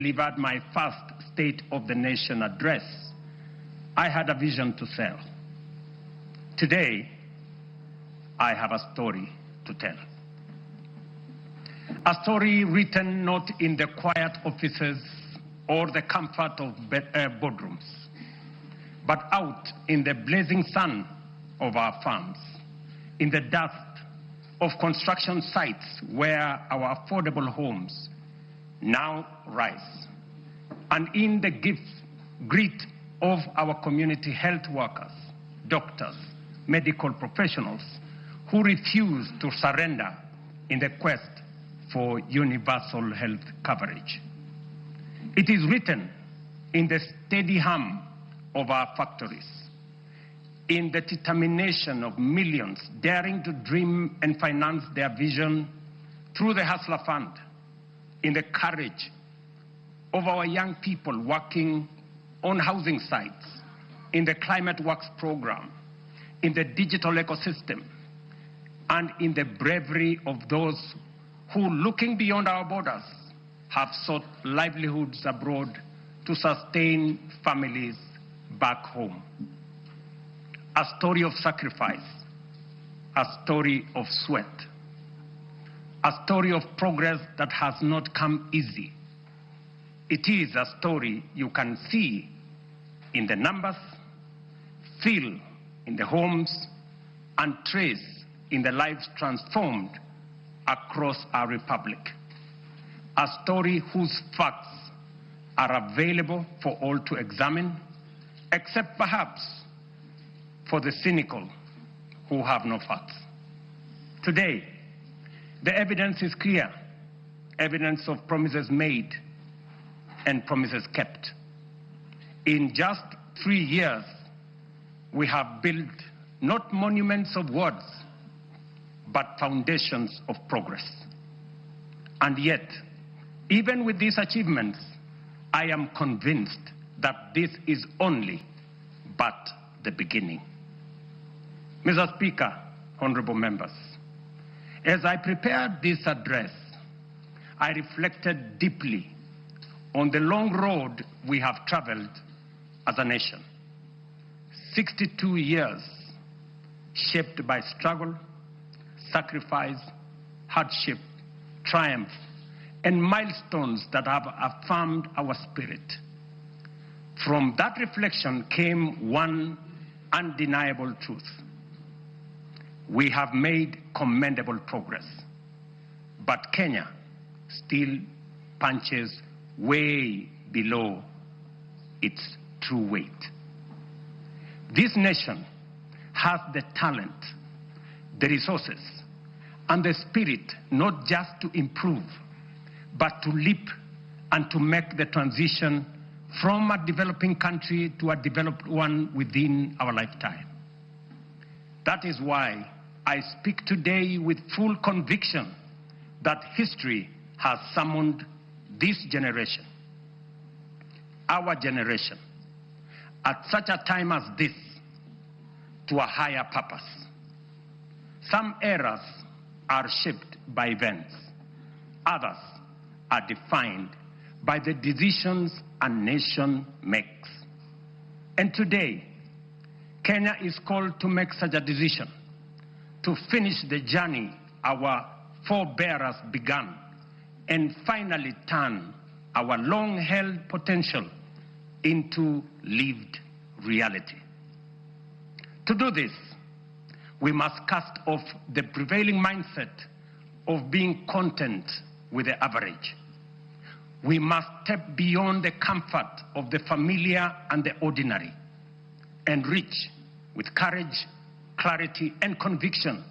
delivered my first State of the Nation address, I had a vision to sell. Today, I have a story to tell. A story written not in the quiet offices or the comfort of boardrooms, but out in the blazing sun of our farms, in the dust of construction sites where our affordable homes now rise, and in the grit of our community health workers, doctors, medical professionals who refuse to surrender in the quest for universal health coverage. It is written in the steady hum of our factories, in the determination of millions daring to dream and finance their vision through the Hustler Fund, in the courage of our young people working on housing sites, in the Climate Works program, in the digital ecosystem, and in the bravery of those who, looking beyond our borders, have sought livelihoods abroad to sustain families back home. A story of sacrifice, a story of sweat, a story of progress that has not come easy. It is a story you can see in the numbers, feel in the homes, and trace in the lives transformed across our republic. A story whose facts are available for all to examine, except perhaps for the cynical who have no facts. Today, the evidence is clear, evidence of promises made and promises kept. In just 3 years, we have built not monuments of words, but foundations of progress. And yet, even with these achievements, I am convinced that this is only but the beginning. Mr. Speaker, honorable members, as I prepared this address, I reflected deeply on the long road we have traveled as a nation. 62 years shaped by struggle, sacrifice, hardship, triumph, and milestones that have affirmed our spirit. From that reflection came one undeniable truth. We have made commendable progress, but Kenya still punches way below its true weight. This nation has the talent, the resources, and the spirit not just to improve, but to leap and to make the transition from a developing country to a developed one within our lifetime. That is why I speak today with full conviction that history has summoned this generation, our generation, at such a time as this, to a higher purpose. Some eras are shaped by events. Others are defined by the decisions a nation makes. And today, Kenya is called to make such a decision, to finish the journey our forebears began, and finally turn our long-held potential into lived reality. To do this, we must cast off the prevailing mindset of being content with the average. We must step beyond the comfort of the familiar and the ordinary and reach with courage, clarity, and conviction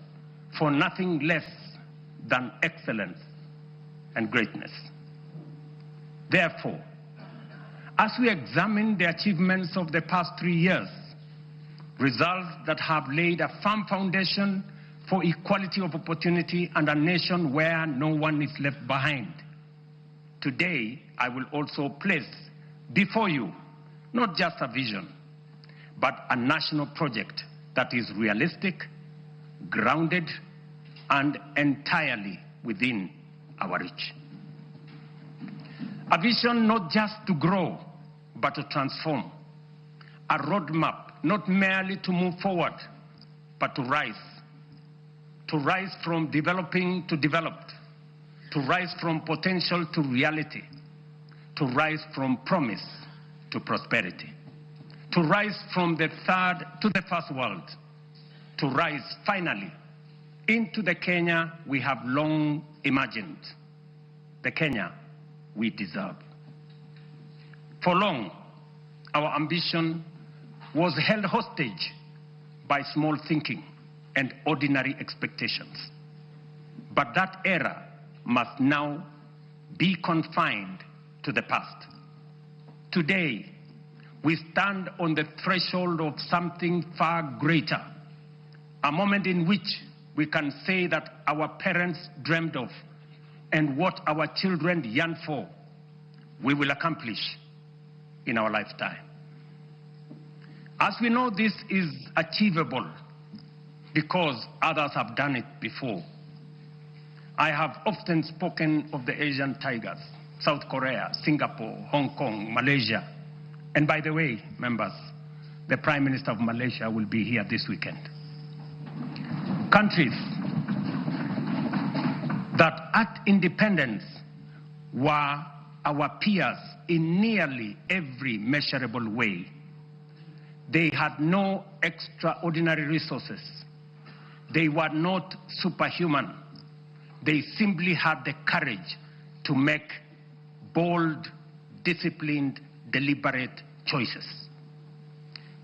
for nothing less than excellence and greatness. Therefore, as we examine the achievements of the past 3 years, results that have laid a firm foundation for equality of opportunity and a nation where no one is left behind, today I will also place before you not just a vision, but a national project that is realistic, grounded, and entirely within our reach. A vision not just to grow, but to transform. A roadmap not merely to move forward, but to rise. To rise from developing to developed. To rise from potential to reality. To rise from promise to prosperity. To rise from the third to the first world. To rise finally into the Kenya we have long imagined. The Kenya we deserve. For long, our ambition was held hostage by small thinking and ordinary expectations. But that era must now be confined to the past. Today, we stand on the threshold of something far greater, a moment in which we can say that our parents dreamed of and what our children yearn for, we will accomplish in our lifetime. As we know, this is achievable because others have done it before. I have often spoken of the Asian tigers, South Korea, Singapore, Hong Kong, Malaysia. And by the way, members, the Prime Minister of Malaysia will be here this weekend. Countries that at independence were our peers in nearly every measurable way. They had no extraordinary resources. They were not superhuman. They simply had the courage to make bold, disciplined, deliberate choices.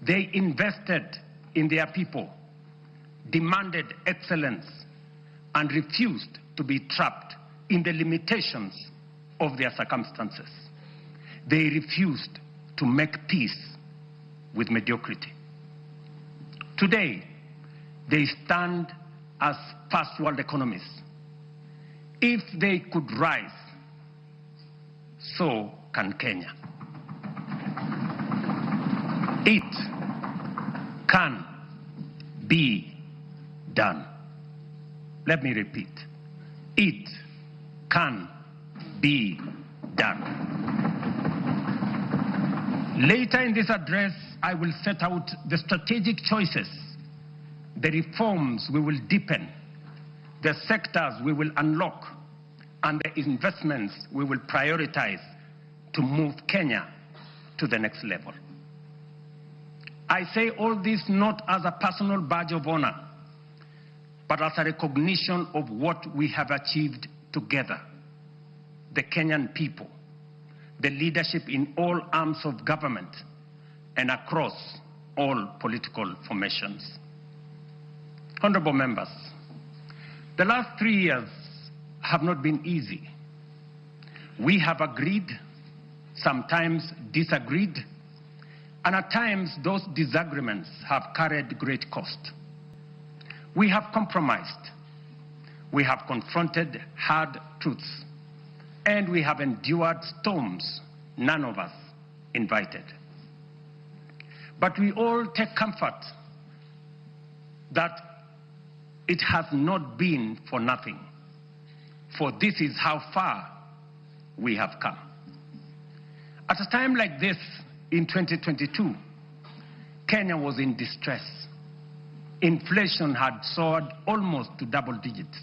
They invested in their people, demanded excellence, and refused to be trapped in the limitations of their circumstances. They refused to make peace with mediocrity. Today, they stand as first world economies. If they could rise, so can Kenya. It can be done. Let me repeat. It can be done. Later in this address, I will set out the strategic choices, the reforms we will deepen, the sectors we will unlock, and the investments we will prioritize to move Kenya to the next level. I say all this not as a personal badge of honor, but as a recognition of what we have achieved together. The Kenyan people, the leadership in all arms of government, and across all political formations. Honorable members, the last 3 years have not been easy. We have agreed, sometimes disagreed, and at times those disagreements have carried great cost. We have compromised, we have confronted hard truths, and we have endured storms none of us invited. But we all take comfort that it has not been for nothing, for this is how far we have come. At a time like this, in 2022, Kenya was in distress. Inflation had soared almost to double digits.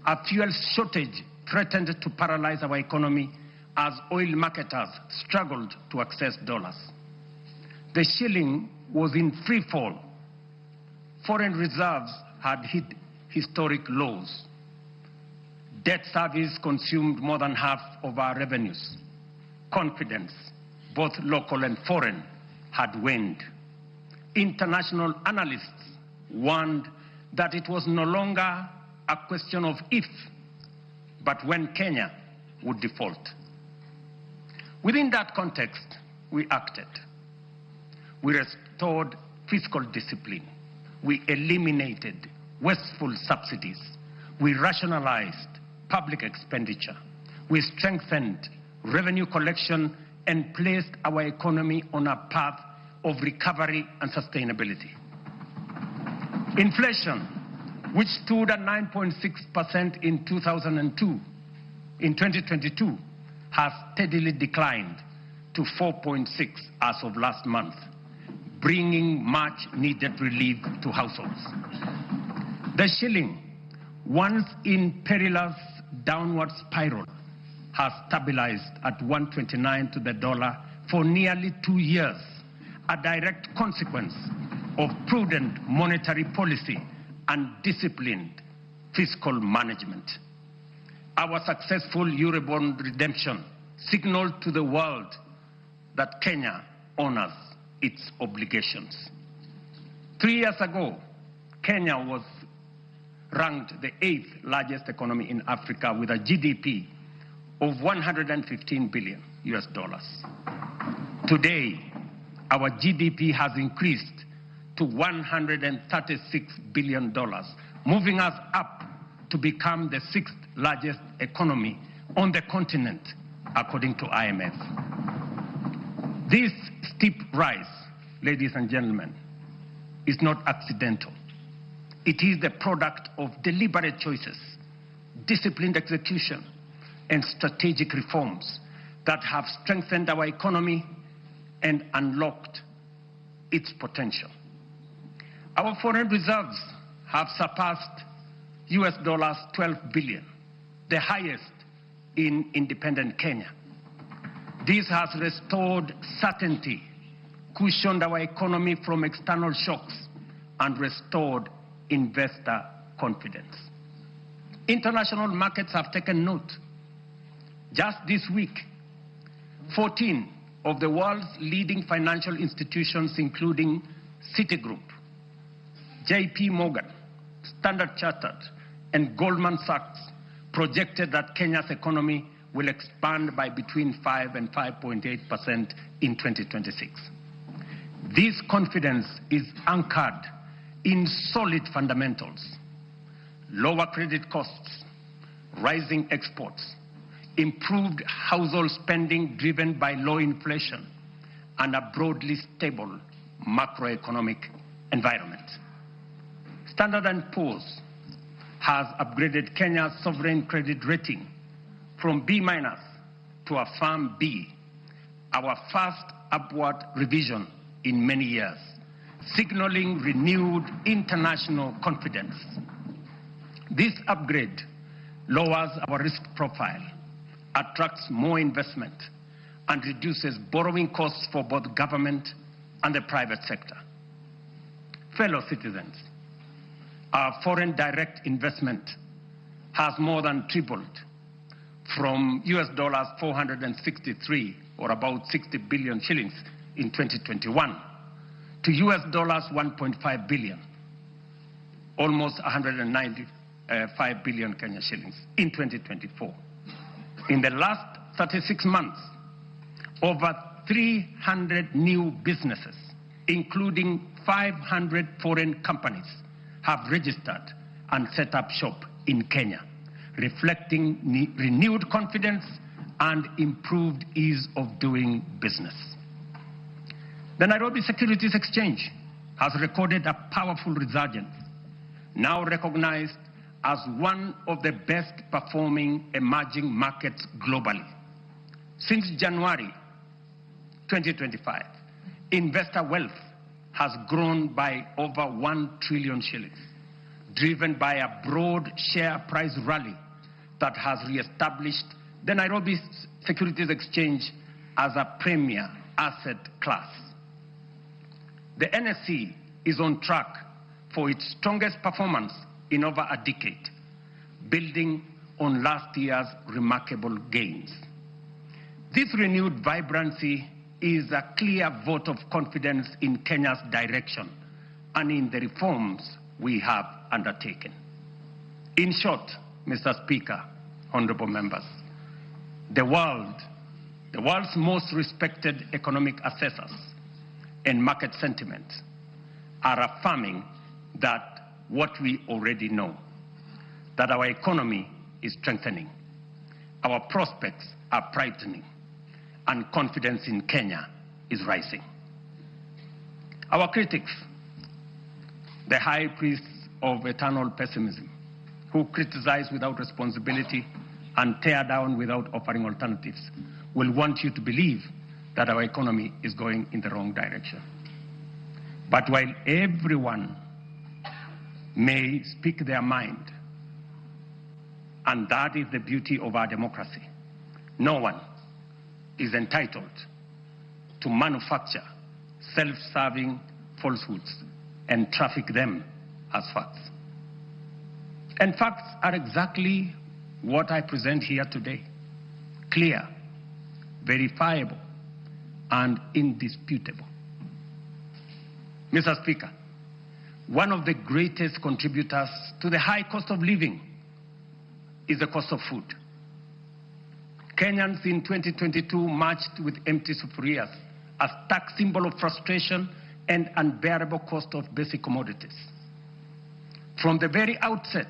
A fuel shortage threatened to paralyze our economy as oil marketers struggled to access dollars. The shilling was in free fall. Foreign reserves had hit historic lows. Debt service consumed more than half of our revenues. Confidence, both local and foreign, had waned. International analysts warned that it was no longer a question of if, but when Kenya would default. Within that context, we acted. We restored fiscal discipline. We eliminated wasteful subsidies. We rationalized public expenditure. We strengthened revenue collection and placed our economy on a path of recovery and sustainability. Inflation, which stood at 9.6% in 2022, has steadily declined to 4.6 as of last month, bringing much needed relief to households. The shilling, once in perilous downward spiral, has stabilized at 129 to the dollar for nearly 2 years, a direct consequence of prudent monetary policy and disciplined fiscal management. Our successful Eurobond redemption signaled to the world that Kenya honors its obligations. 3 years ago, Kenya was ranked the 8th largest economy in Africa with a GDP of 115 billion US dollars. Today, our GDP has increased to 136 billion dollars, moving us up to become the 6th largest economy on the continent, according to IMF. This steep rise, ladies and gentlemen, is not accidental. It is the product of deliberate choices, disciplined execution, and strategic reforms that have strengthened our economy and unlocked its potential. Our foreign reserves have surpassed US dollars 12 billion, the highest in independent Kenya. This has restored certainty, cushioned our economy from external shocks, and restored investor confidence. International markets have taken note. Just this week, 14 of the world's leading financial institutions, including Citigroup, JP Morgan, Standard Chartered, and Goldman Sachs, projected that Kenya's economy will expand by between 5 and 5.8% in 2026. This confidence is anchored in solid fundamentals: lower credit costs, rising exports, improved household spending driven by low inflation, and a broadly stable macroeconomic environment. Standard & Poor's has upgraded Kenya's sovereign credit rating from B- to a firm B, our first upward revision in many years, signaling renewed international confidence. This upgrade lowers our risk profile, attracts more investment, and reduces borrowing costs for both government and the private sector. Fellow citizens, our foreign direct investment has more than tripled from US dollars 463, or about 60 billion shillings in 2021, to US dollars 1.5 billion, almost 195 billion Kenya shillings in 2024. In the last 36 months, over 300 new businesses, including 500 foreign companies, have registered and set up shop in Kenya, reflecting renewed confidence and improved ease of doing business. The Nairobi Securities Exchange has recorded a powerful resurgence, now recognized as one of the best performing emerging markets globally. Since January 2025, investor wealth has grown by over 1 trillion shillings, driven by a broad share price rally that has re-established the Nairobi Securities Exchange as a premier asset class. The NSE is on track for its strongest performance in over a decade, building on last year's remarkable gains. This renewed vibrancy is a clear vote of confidence in Kenya's direction and in the reforms we have undertaken. In short, Mr. Speaker, honorable members, the world's most respected economic assessors and market sentiment are affirming that what we already know, that our economy is strengthening, our prospects are brightening, and confidence in Kenya is rising. Our critics, the high priests of eternal pessimism, who criticize without responsibility, and tear down without offering alternatives will want you to believe that our economy is going in the wrong direction. But while everyone may speak their mind, and that is the beauty of our democracy, no one is entitled to manufacture self-serving falsehoods and traffic them as facts. And facts are exactly what I present here today: clear, verifiable, and indisputable. Mr. Speaker, one of the greatest contributors to the high cost of living is the cost of food. Kenyans in 2022 marched with empty sufurias, a stark symbol of frustration and unbearable cost of basic commodities. From the very outset,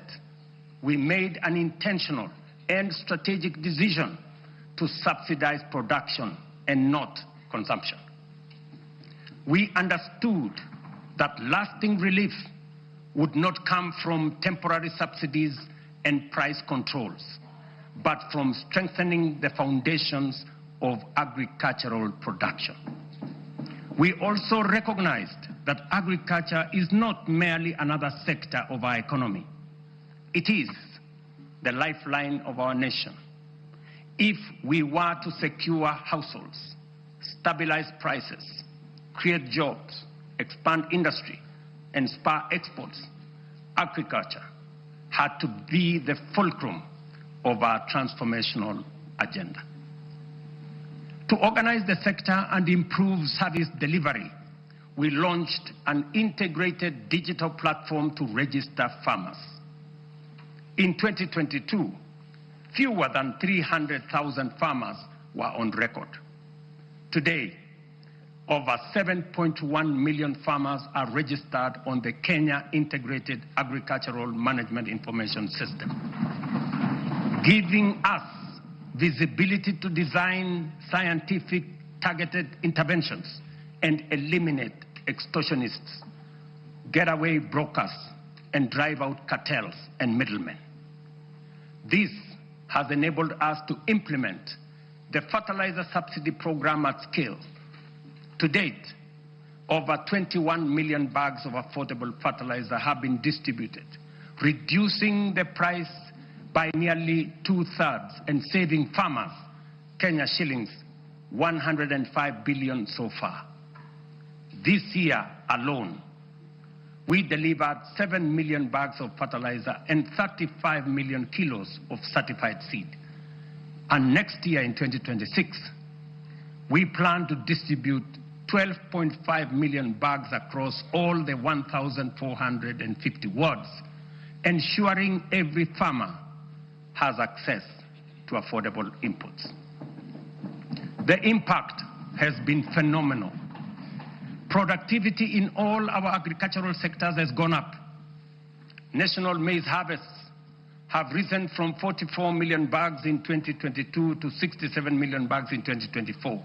we made an intentional and strategic decision to subsidize production and not consumption. We understood that lasting relief would not come from temporary subsidies and price controls, but from strengthening the foundations of agricultural production. We also recognized that agriculture is not merely another sector of our economy. It is the lifeline of our nation. If we were to secure households, stabilize prices, create jobs, expand industry, and spur exports, agriculture had to be the fulcrum of our transformational agenda. To organize the sector and improve service delivery, we launched an integrated digital platform to register farmers. In 2022, fewer than 300,000 farmers were on record. Today, over 7.1 million farmers are registered on the Kenya Integrated Agricultural Management Information System, giving us visibility to design scientific targeted interventions and eliminate extortionists, getaway brokers, and drive out cartels and middlemen. This has enabled us to implement the fertilizer subsidy program at scale. To date, over 21 million bags of affordable fertilizer have been distributed, reducing the price by nearly 2/3 and saving farmers Kenya shillings 105 billion so far. This year alone, we delivered 7 million bags of fertilizer and 35 million kilos of certified seed. And next year in 2026, we plan to distribute 12.5 million bags across all the 1,450 wards, ensuring every farmer has access to affordable inputs. The impact has been phenomenal. Productivity in all our agricultural sectors has gone up. National maize harvests have risen from 44 million bags in 2022 to 67 million bags in 2024,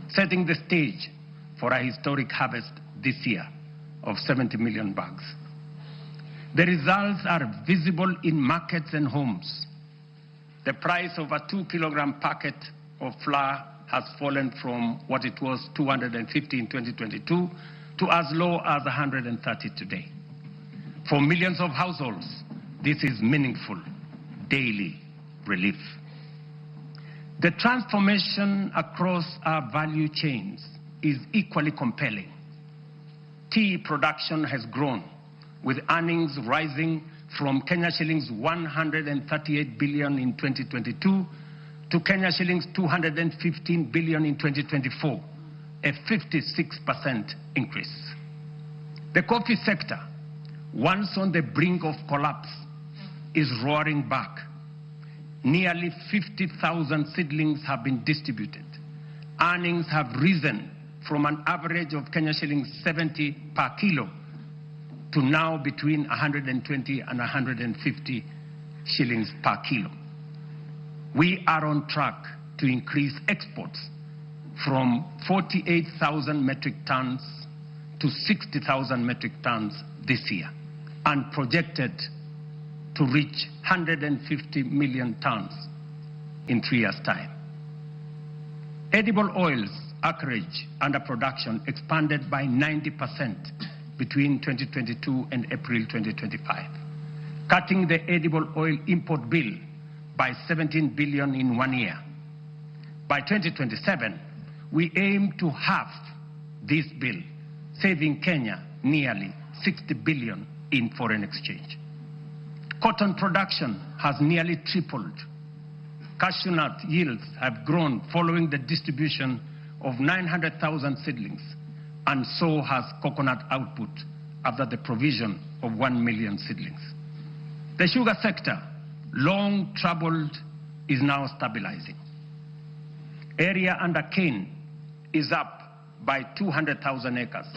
setting the stage for a historic harvest this year of 70 million bags. The results are visible in markets and homes. The price of a 2-kilogram packet of flour has fallen from what it was 250 in 2022 to as low as 130 today. For millions of households, this is meaningful daily relief. The transformation across our value chains is equally compelling. Tea production has grown, with earnings rising from Kenya shillings 138 billion in 2022 to Kenya shillings 215 billion in 2024, a 56% increase. The coffee sector, once on the brink of collapse, is roaring back. Nearly 50,000 seedlings have been distributed. Earnings have risen from an average of Kenya shillings 70 per kilo to now between 120 and 150 shillings per kilo. We are on track to increase exports from 48,000 metric tons to 60,000 metric tons this year, and projected to reach 150 million tons in 3 years' time. Edible oils acreage under production expanded by 90% between 2022 and April 2025, cutting the edible oil import bill by 17 billion in 1 year. By 2027, we aim to halve this bill, saving Kenya nearly 60 billion in foreign exchange. Cotton production has nearly tripled. Cashew nut yields have grown following the distribution of 900,000 seedlings, and so has coconut output after the provision of 1 million seedlings. The sugar sector, long troubled, is now stabilizing. Area under cane is up by 200,000 acres.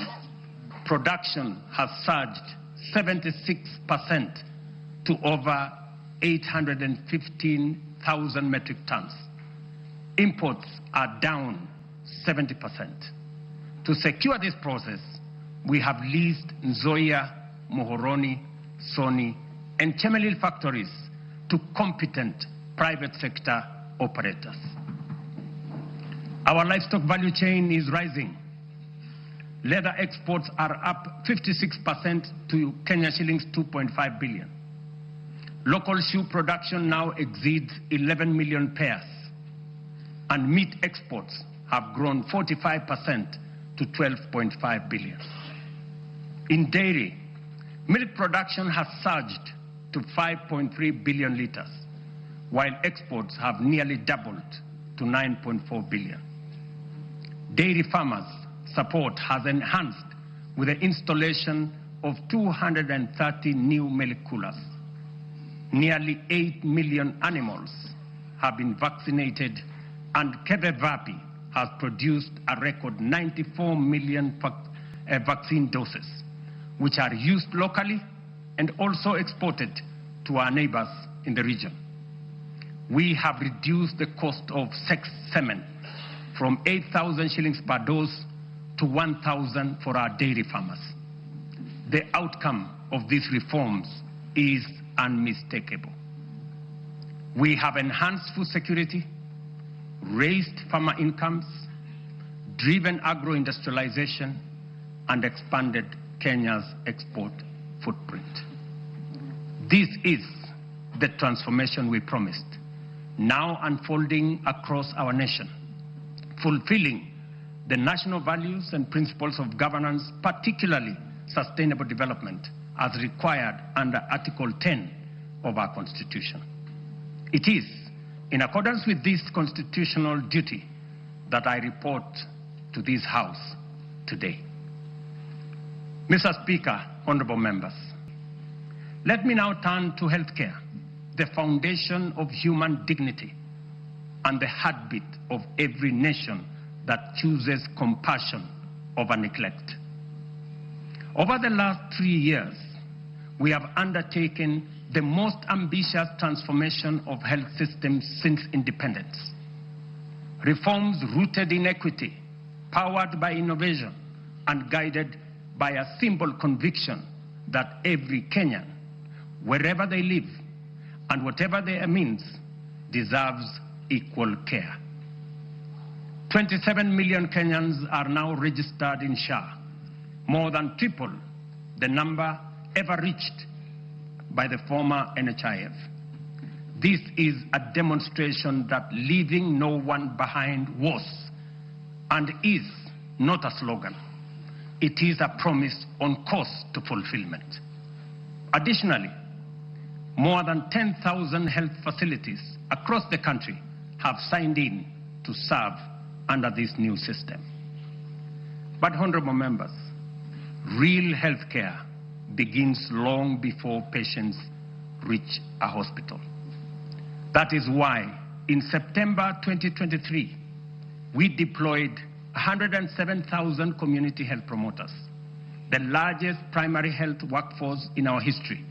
Production has surged 76% to over 815,000 metric tons. Imports are down 70%. To secure this process, we have leased Nzoia, Muhoroni, Sony, and Chemelil factories to competent private sector operators. Our livestock value chain is rising. Leather exports are up 56% to Kenya shillings 2.5 billion. Local shoe production now exceeds 11 million pairs, and meat exports have grown 45% to 12.5 billion. In dairy, milk production has surged to 5.3 billion liters, while exports have nearly doubled to 9.4 billion. Dairy farmers' support has enhanced with the installation of 230 new milk coolers. Nearly 8 million animals have been vaccinated, and Kevevapi has produced a record 94 million vaccine doses, which are used locally and also exported to our neighbors in the region. We have reduced the cost of semen from 8,000 shillings per dose to 1,000 for our dairy farmers. The outcome of these reforms is unmistakable. We have enhanced food security, raised farmer incomes, driven agro-industrialization, and expanded Kenya's export footprint. This is the transformation we promised, now unfolding across our nation, fulfilling the national values and principles of governance, particularly sustainable development, as required under Article 10 of our Constitution. It is in accordance with this constitutional duty that I report to this House today. Mr. Speaker, honorable members, let me now turn to healthcare, the foundation of human dignity and the heartbeat of every nation that chooses compassion over neglect. Over the last 3 years, we have undertaken the most ambitious transformation of health systems since independence. Reforms rooted in equity, powered by innovation, and guided by a simple conviction that every Kenyan, wherever they live and whatever their means, deserves equal care. 27 million Kenyans are now registered in SHA, more than triple the number ever reached by the former NHIF. This is a demonstration that leaving no one behind was and is not a slogan. It is a promise on course to fulfillment. Additionally, more than 10,000 health facilities across the country have signed in to serve under this new system. But honorable members, real health care begins long before patients reach a hospital. That is why in September 2023, we deployed 107,000 community health promoters, the largest primary health workforce in our history,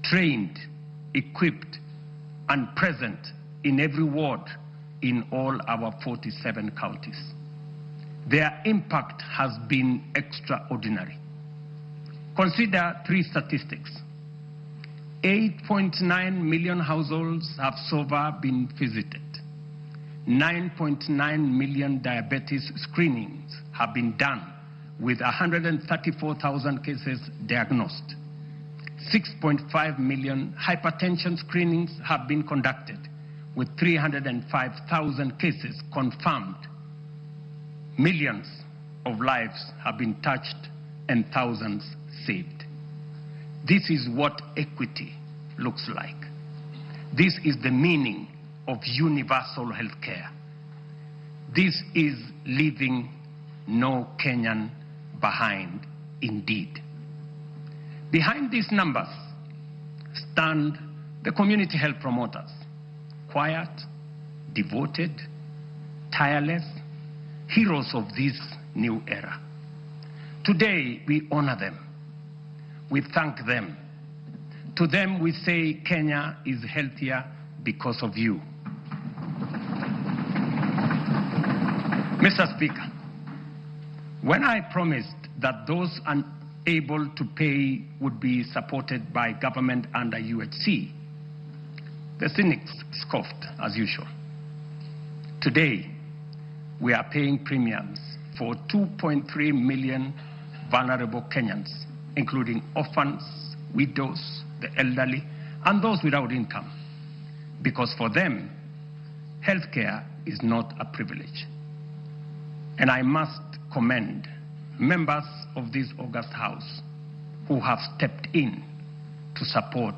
trained, equipped, and present in every ward in all our 47 counties. Their impact has been extraordinary. Consider 3 statistics. 8.9 million households have so far been visited. 9.9 million diabetes screenings have been done with 134,000 cases diagnosed. 6.5 million hypertension screenings have been conducted with 305,000 cases confirmed. Millions of lives have been touched and thousands saved. This is what equity looks like. This is the meaning of universal health care. This is leaving no Kenyan behind indeed. Behind these numbers stand the community health promoters, quiet, devoted, tireless, heroes of this new era. Today we honor them. We thank them. To them we say Kenya is healthier because of you. Mr. Speaker, when I promised that those unable to pay would be supported by government under UHC, the cynics scoffed as usual. Today, we are paying premiums for 2.3 million vulnerable Kenyans, including orphans, widows, the elderly, and those without income, because for them, healthcare is not a privilege. And I must commend members of this august House who have stepped in to support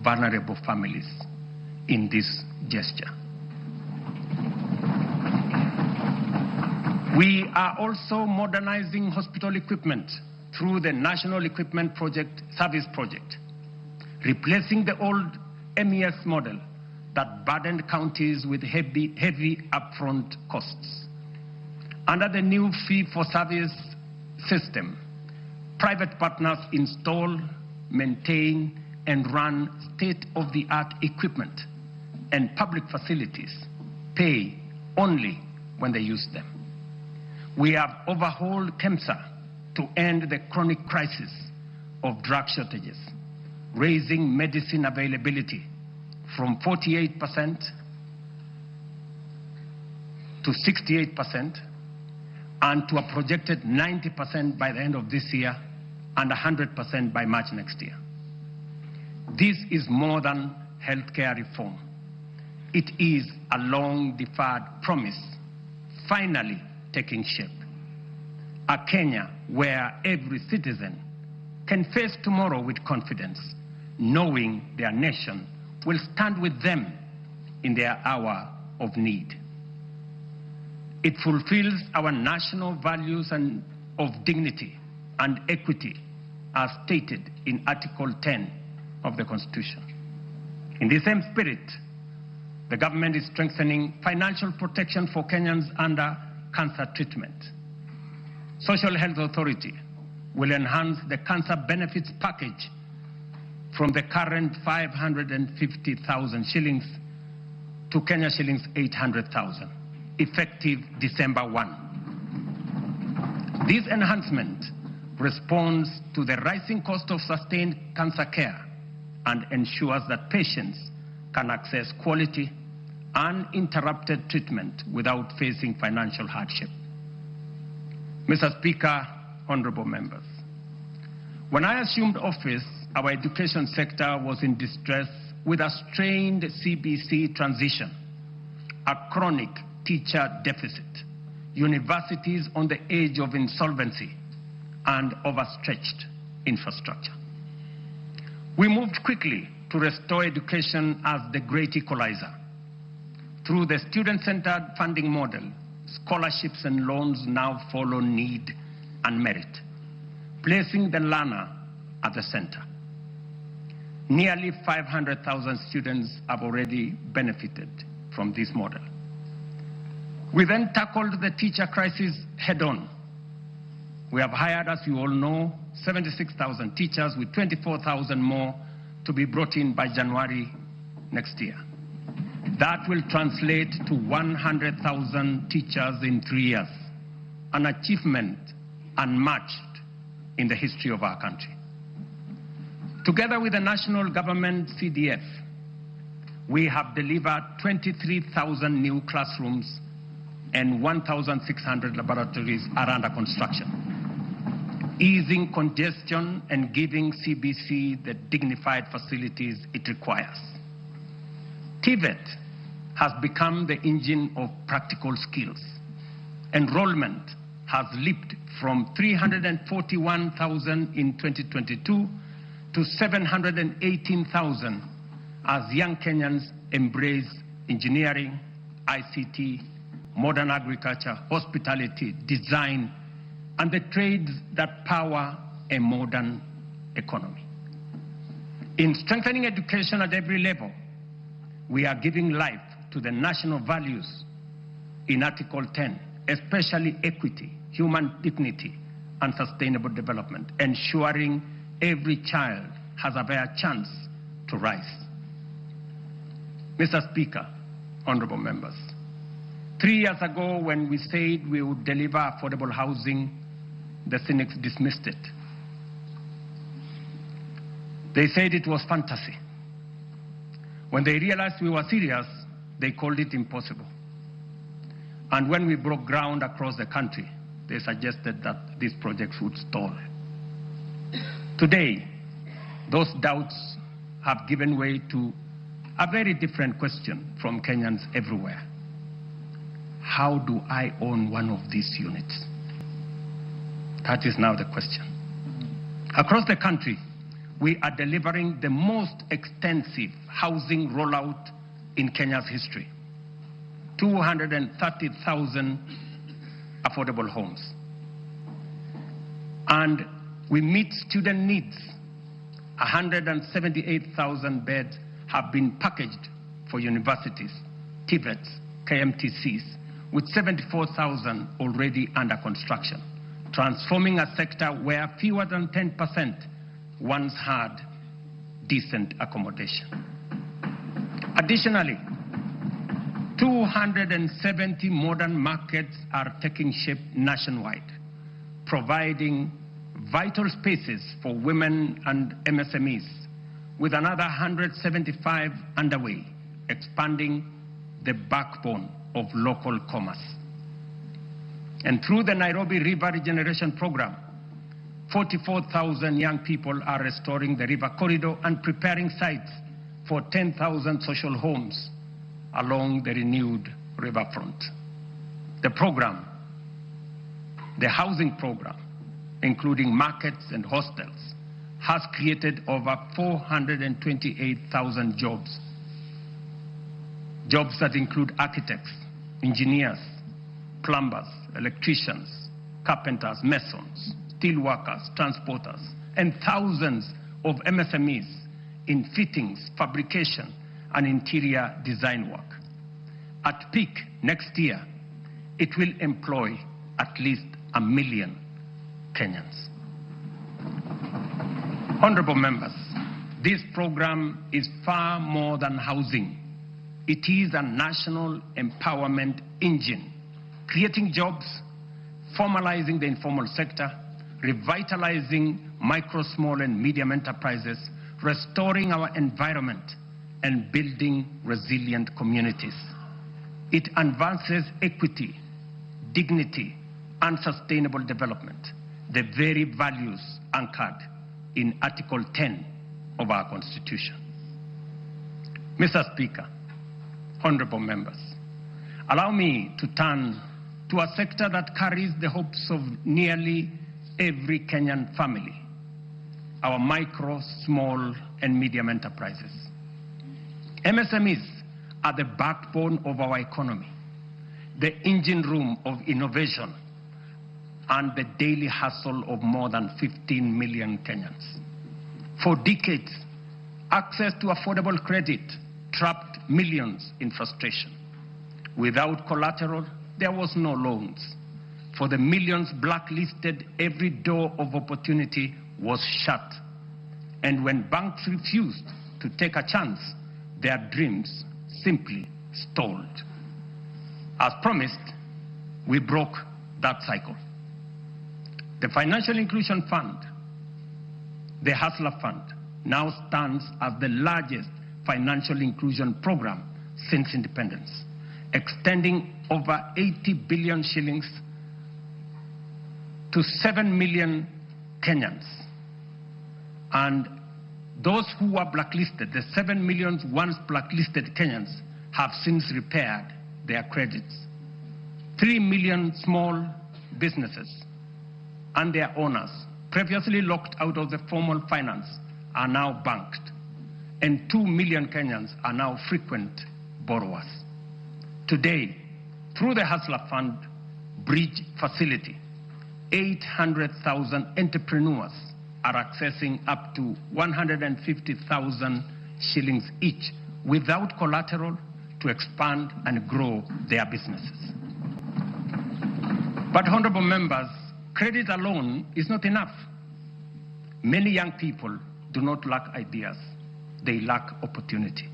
vulnerable families in this gesture. We are also modernizing hospital equipment through the National Equipment Service Project, replacing the old MES model that burdened counties with heavy upfront costs. Under the new fee-for-service system, private partners install, maintain, and run state-of-the-art equipment, and public facilities pay only when they use them. We have overhauled KEMSA to end the chronic crisis of drug shortages, raising medicine availability from 48% to 68%, and to a projected 90% by the end of this year and 100% by March next year. This is more than healthcare reform. It is a long-deferred promise finally taking shape. A Kenya where every citizen can face tomorrow with confidence, knowing their nation will stand with them in their hour of need. It fulfills our national values and of dignity and equity as stated in Article 10 of the Constitution. In the same spirit, the government is strengthening financial protection for Kenyans under cancer treatment. Social Health Authority will enhance the cancer benefits package from the current 550,000 shillings to Kenya shillings 800,000, effective December 1. This enhancement responds to the rising cost of sustained cancer care and ensures that patients can access quality, uninterrupted treatment without facing financial hardship. Mr. Speaker, honorable members, when I assumed office, our education sector was in distress with a strained CBC transition, a chronic teacher deficit, universities on the edge of insolvency, and overstretched infrastructure. We moved quickly to restore education as the great equalizer. Through the student-centered funding model, scholarships and loans now follow need and merit, placing the learner at the center. Nearly 500,000 students have already benefited from this model. We then tackled the teacher crisis head-on. We have hired, as you all know, 76,000 teachers with 24,000 more to be brought in by January next year. That will translate to 100,000 teachers in 3 years, an achievement unmatched in the history of our country. Together with the national government CDF, we have delivered 23,000 new classrooms and 1,600 laboratories are under construction, easing congestion and giving CBC the dignified facilities it requires. TVET has become the engine of practical skills. Enrollment has leaped from 341,000 in 2022 to 718,000 as young Kenyans embrace engineering, ICT, modern agriculture, hospitality, design, and the trades that power a modern economy. In strengthening education at every level, we are giving life to the national values in Article 10, especially equity, human dignity, and sustainable development, ensuring every child has a fair chance to rise. Mr. Speaker, honorable members, 3 years ago when we said we would deliver affordable housing, the cynics dismissed it. They said it was fantasy. When they realized we were serious, they called it impossible. And when we broke ground across the country, they suggested that these projects would stall. Today, those doubts have given way to a very different question from Kenyans everywhere. How do I own one of these units? That is now the question. Across the country, we are delivering the most extensive housing rollout in Kenya's history. 230,000 affordable homes. And we meet student needs. 178,000 beds have been packaged for universities, TVETs, KMTCs, with 74,000 already under construction, transforming a sector where fewer than 10% once had decent accommodation. Additionally, 270 modern markets are taking shape nationwide, providing vital spaces for women and MSMEs, with another 175 underway, expanding the backbone of local commerce. And through the Nairobi River Regeneration Program, 44,000 young people are restoring the river corridor and preparing sites for 10,000 social homes along the renewed riverfront. The program, the housing program, including markets and hostels, has created over 428,000 jobs. Jobs that include architects, engineers, plumbers, electricians, carpenters, masons, steel workers, transporters, and thousands of MSMEs in fittings, fabrication, and interior design work. At peak next year, it will employ at least 1 million Kenyans. Honorable members, this program is far more than housing. It is a national empowerment engine, creating jobs, formalizing the informal sector, revitalizing micro, small, and medium enterprises, restoring our environment, and building resilient communities. It advances equity, dignity, and sustainable development, the very values anchored in Article 10 of our Constitution. Mr. Speaker, honorable members, allow me to turn to a sector that carries the hopes of nearly every Kenyan family, our micro, small, and medium enterprises. MSMEs are the backbone of our economy, the engine room of innovation, and the daily hustle of more than 15 million Kenyans. For decades, access to affordable credit trapped millions in frustration. Without collateral, there was no loans. For the millions blacklisted, every door of opportunity was shut. And when banks refused to take a chance, their dreams simply stalled. As promised, we broke that cycle. The Financial Inclusion Fund, the Hustler Fund, now stands as the largest financial inclusion program since independence, extending over 80 billion shillings to 7 million Kenyans. And those who were blacklisted, the 7 million once blacklisted Kenyans, have since repaired their credits. 3 million small businesses and their owners, previously locked out of the formal finance, are now banked. And 2 million Kenyans are now frequent borrowers. Today, through the Hustler Fund Bridge Facility, 800,000 entrepreneurs are accessing up to 150,000 shillings each without collateral to expand and grow their businesses. But, honorable members, credit alone is not enough. Many young people do not lack ideas, they lack opportunity.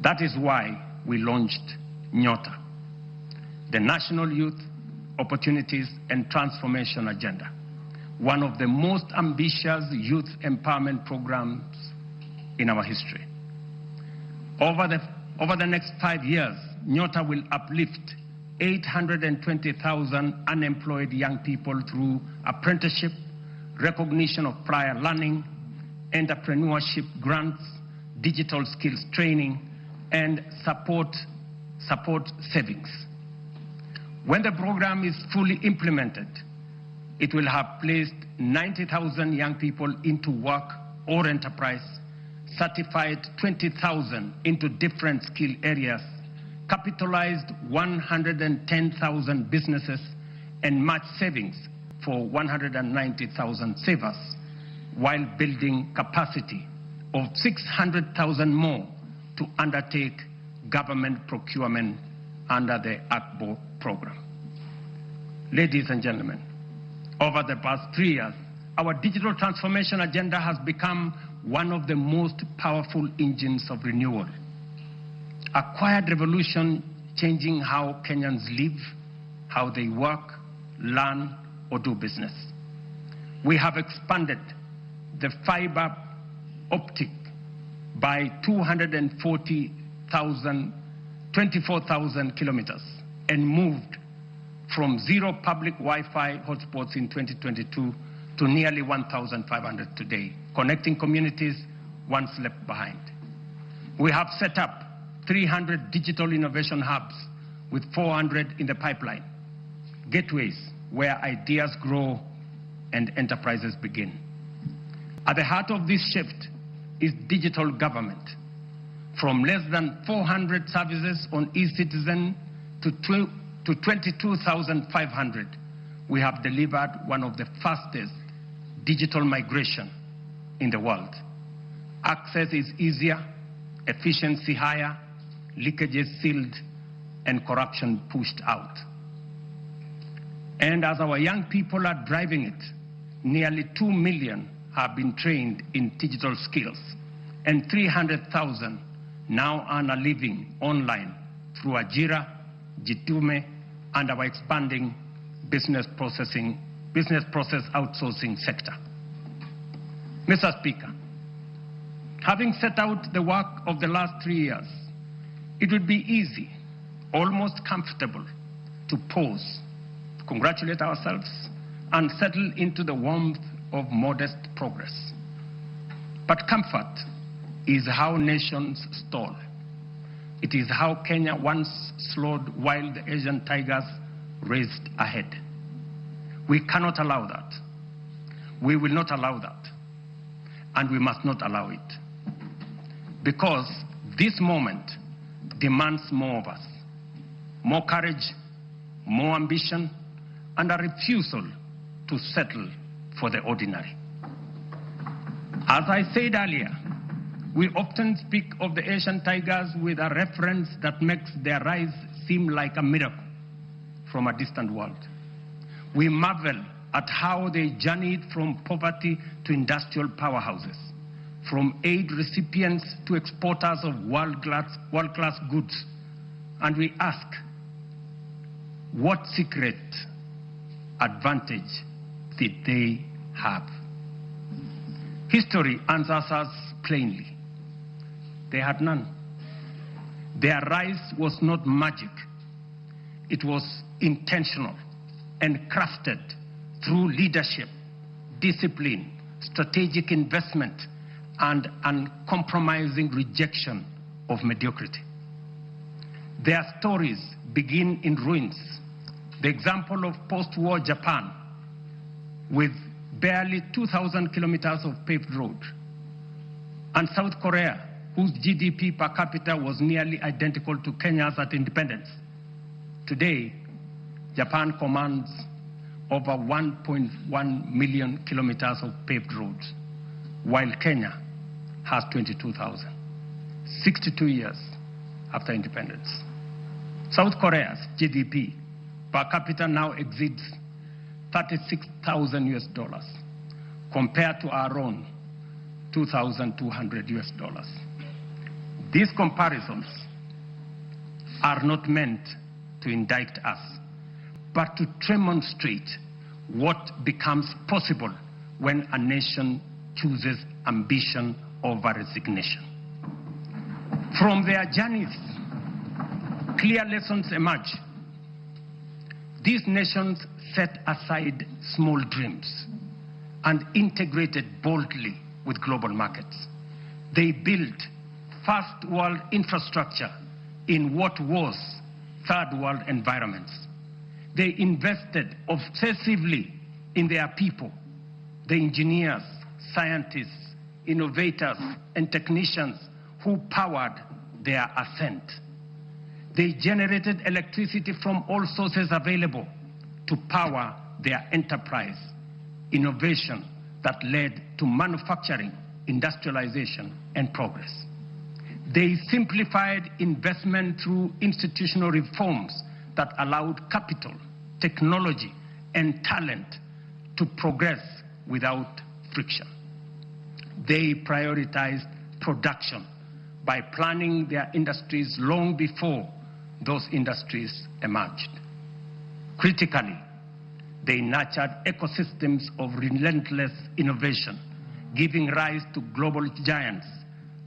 That is why we launched Nyota, the National Youth Opportunities and Transformation Agenda, one of the most ambitious youth empowerment programs in our history. Over the next 5 years, Nyota will uplift 820,000 unemployed young people through apprenticeship, recognition of prior learning, entrepreneurship grants, digital skills training, and support savings. When the program is fully implemented, it will have placed 90,000 young people into work or enterprise, certified 20,000 into different skill areas, capitalized 110,000 businesses, and matched savings for 190,000 savers, while building capacity of 600,000 more to undertake government procurement under the ACBO program. Ladies and gentlemen, over the past 3 years, our digital transformation agenda has become one of the most powerful engines of renewal. A quiet revolution changing how Kenyans live, how they work, learn, or do business. We have expanded the fiber optic by 24,000 kilometers and moved from 0 public Wi-Fi hotspots in 2022 to nearly 1,500 today, connecting communities once left behind. We have set up 300 digital innovation hubs with 400 in the pipeline, gateways where ideas grow and enterprises begin. At the heart of this shift is digital government. From less than 400 services on eCitizen to 22,500, we have delivered one of the fastest digital migration in the world. Access is easier, efficiency higher, leakages sealed, and corruption pushed out. And as our young people are driving it, nearly 2 million have been trained in digital skills, and 300,000 now earn a living online through Ajira, Jitume, and our expanding business process outsourcing sector. Mr. Speaker, having set out the work of the last 3 years, it would be easy, almost comfortable, to pause, congratulate ourselves, and settle into the warmth of modest progress. But comfort is how nations stall. It is how Kenya once slowed while the Asian tigers raced ahead. We cannot allow that. We will not allow that. And we must not allow it. Because this moment demands more of us. More courage, more ambition, and a refusal to settle for the ordinary. As I said earlier, we often speak of the Asian tigers with a reference that makes their rise seem like a miracle from a distant world. We marvel at how they journeyed from poverty to industrial powerhouses, from aid recipients to exporters of world-class goods. And we ask, what secret advantage did they have? History answers us plainly. They had none. Their rise was not magic. It was intentional and crafted through leadership, discipline, strategic investment, and uncompromising rejection of mediocrity. Their stories begin in ruins. The example of post-war Japan, with barely 2,000 kilometers of paved road, and South Korea, whose GDP per capita was nearly identical to Kenya's at independence. Today, Japan commands over 1.1 million kilometers of paved roads, while Kenya has 22,000, 62 years after independence. South Korea's GDP per capita now exceeds $36,000 compared to our own $2,200. These comparisons are not meant to indict us, but to demonstrate what becomes possible when a nation chooses ambition over resignation. From their journeys, clear lessons emerge. These nations set aside small dreams and integrated boldly with global markets. They built first world infrastructure in what was third world environments. They invested obsessively in their people, the engineers, scientists, innovators, and technicians who powered their ascent. They generated electricity from all sources available to power their enterprise, innovation that led to manufacturing, industrialization, and progress. They simplified investment through institutional reforms that allowed capital, technology, and talent to progress without friction. They prioritized production by planning their industries long before those industries emerged. Critically, they nurtured ecosystems of relentless innovation, giving rise to global giants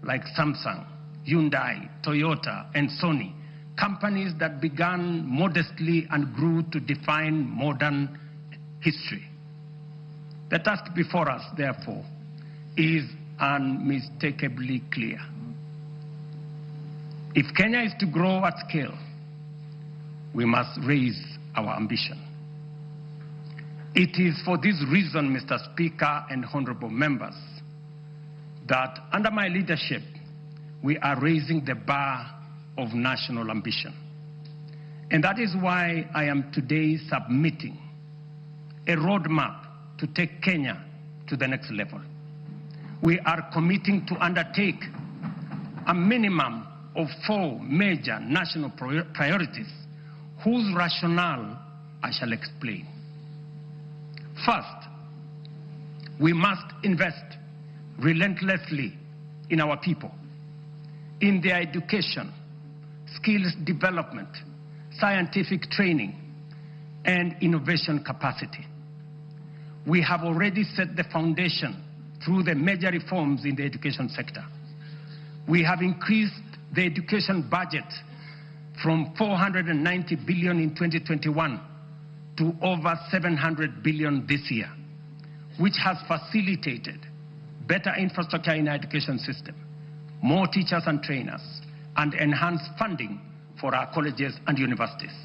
like Samsung, Hyundai, Toyota, and Sony, companies that began modestly and grew to define modern history. The task before us, therefore, is unmistakably clear. If Kenya is to grow at scale, we must raise our ambition. It is for this reason, Mr. Speaker and honorable members, that under my leadership, we are raising the bar of national ambition. And that is why I am today submitting a roadmap to take Kenya to the next level. We are committing to undertake a minimum of 4 major national priorities whose rationale I shall explain. First, we must invest relentlessly in our people, in their education, skills development, scientific training, and innovation capacity. We have already set the foundation through the major reforms in the education sector. We have increased the education budget from 490 billion in 2021 to over 700 billion this year, which has facilitated better infrastructure in our education system, more teachers and trainers, and enhanced funding for our colleges and universities.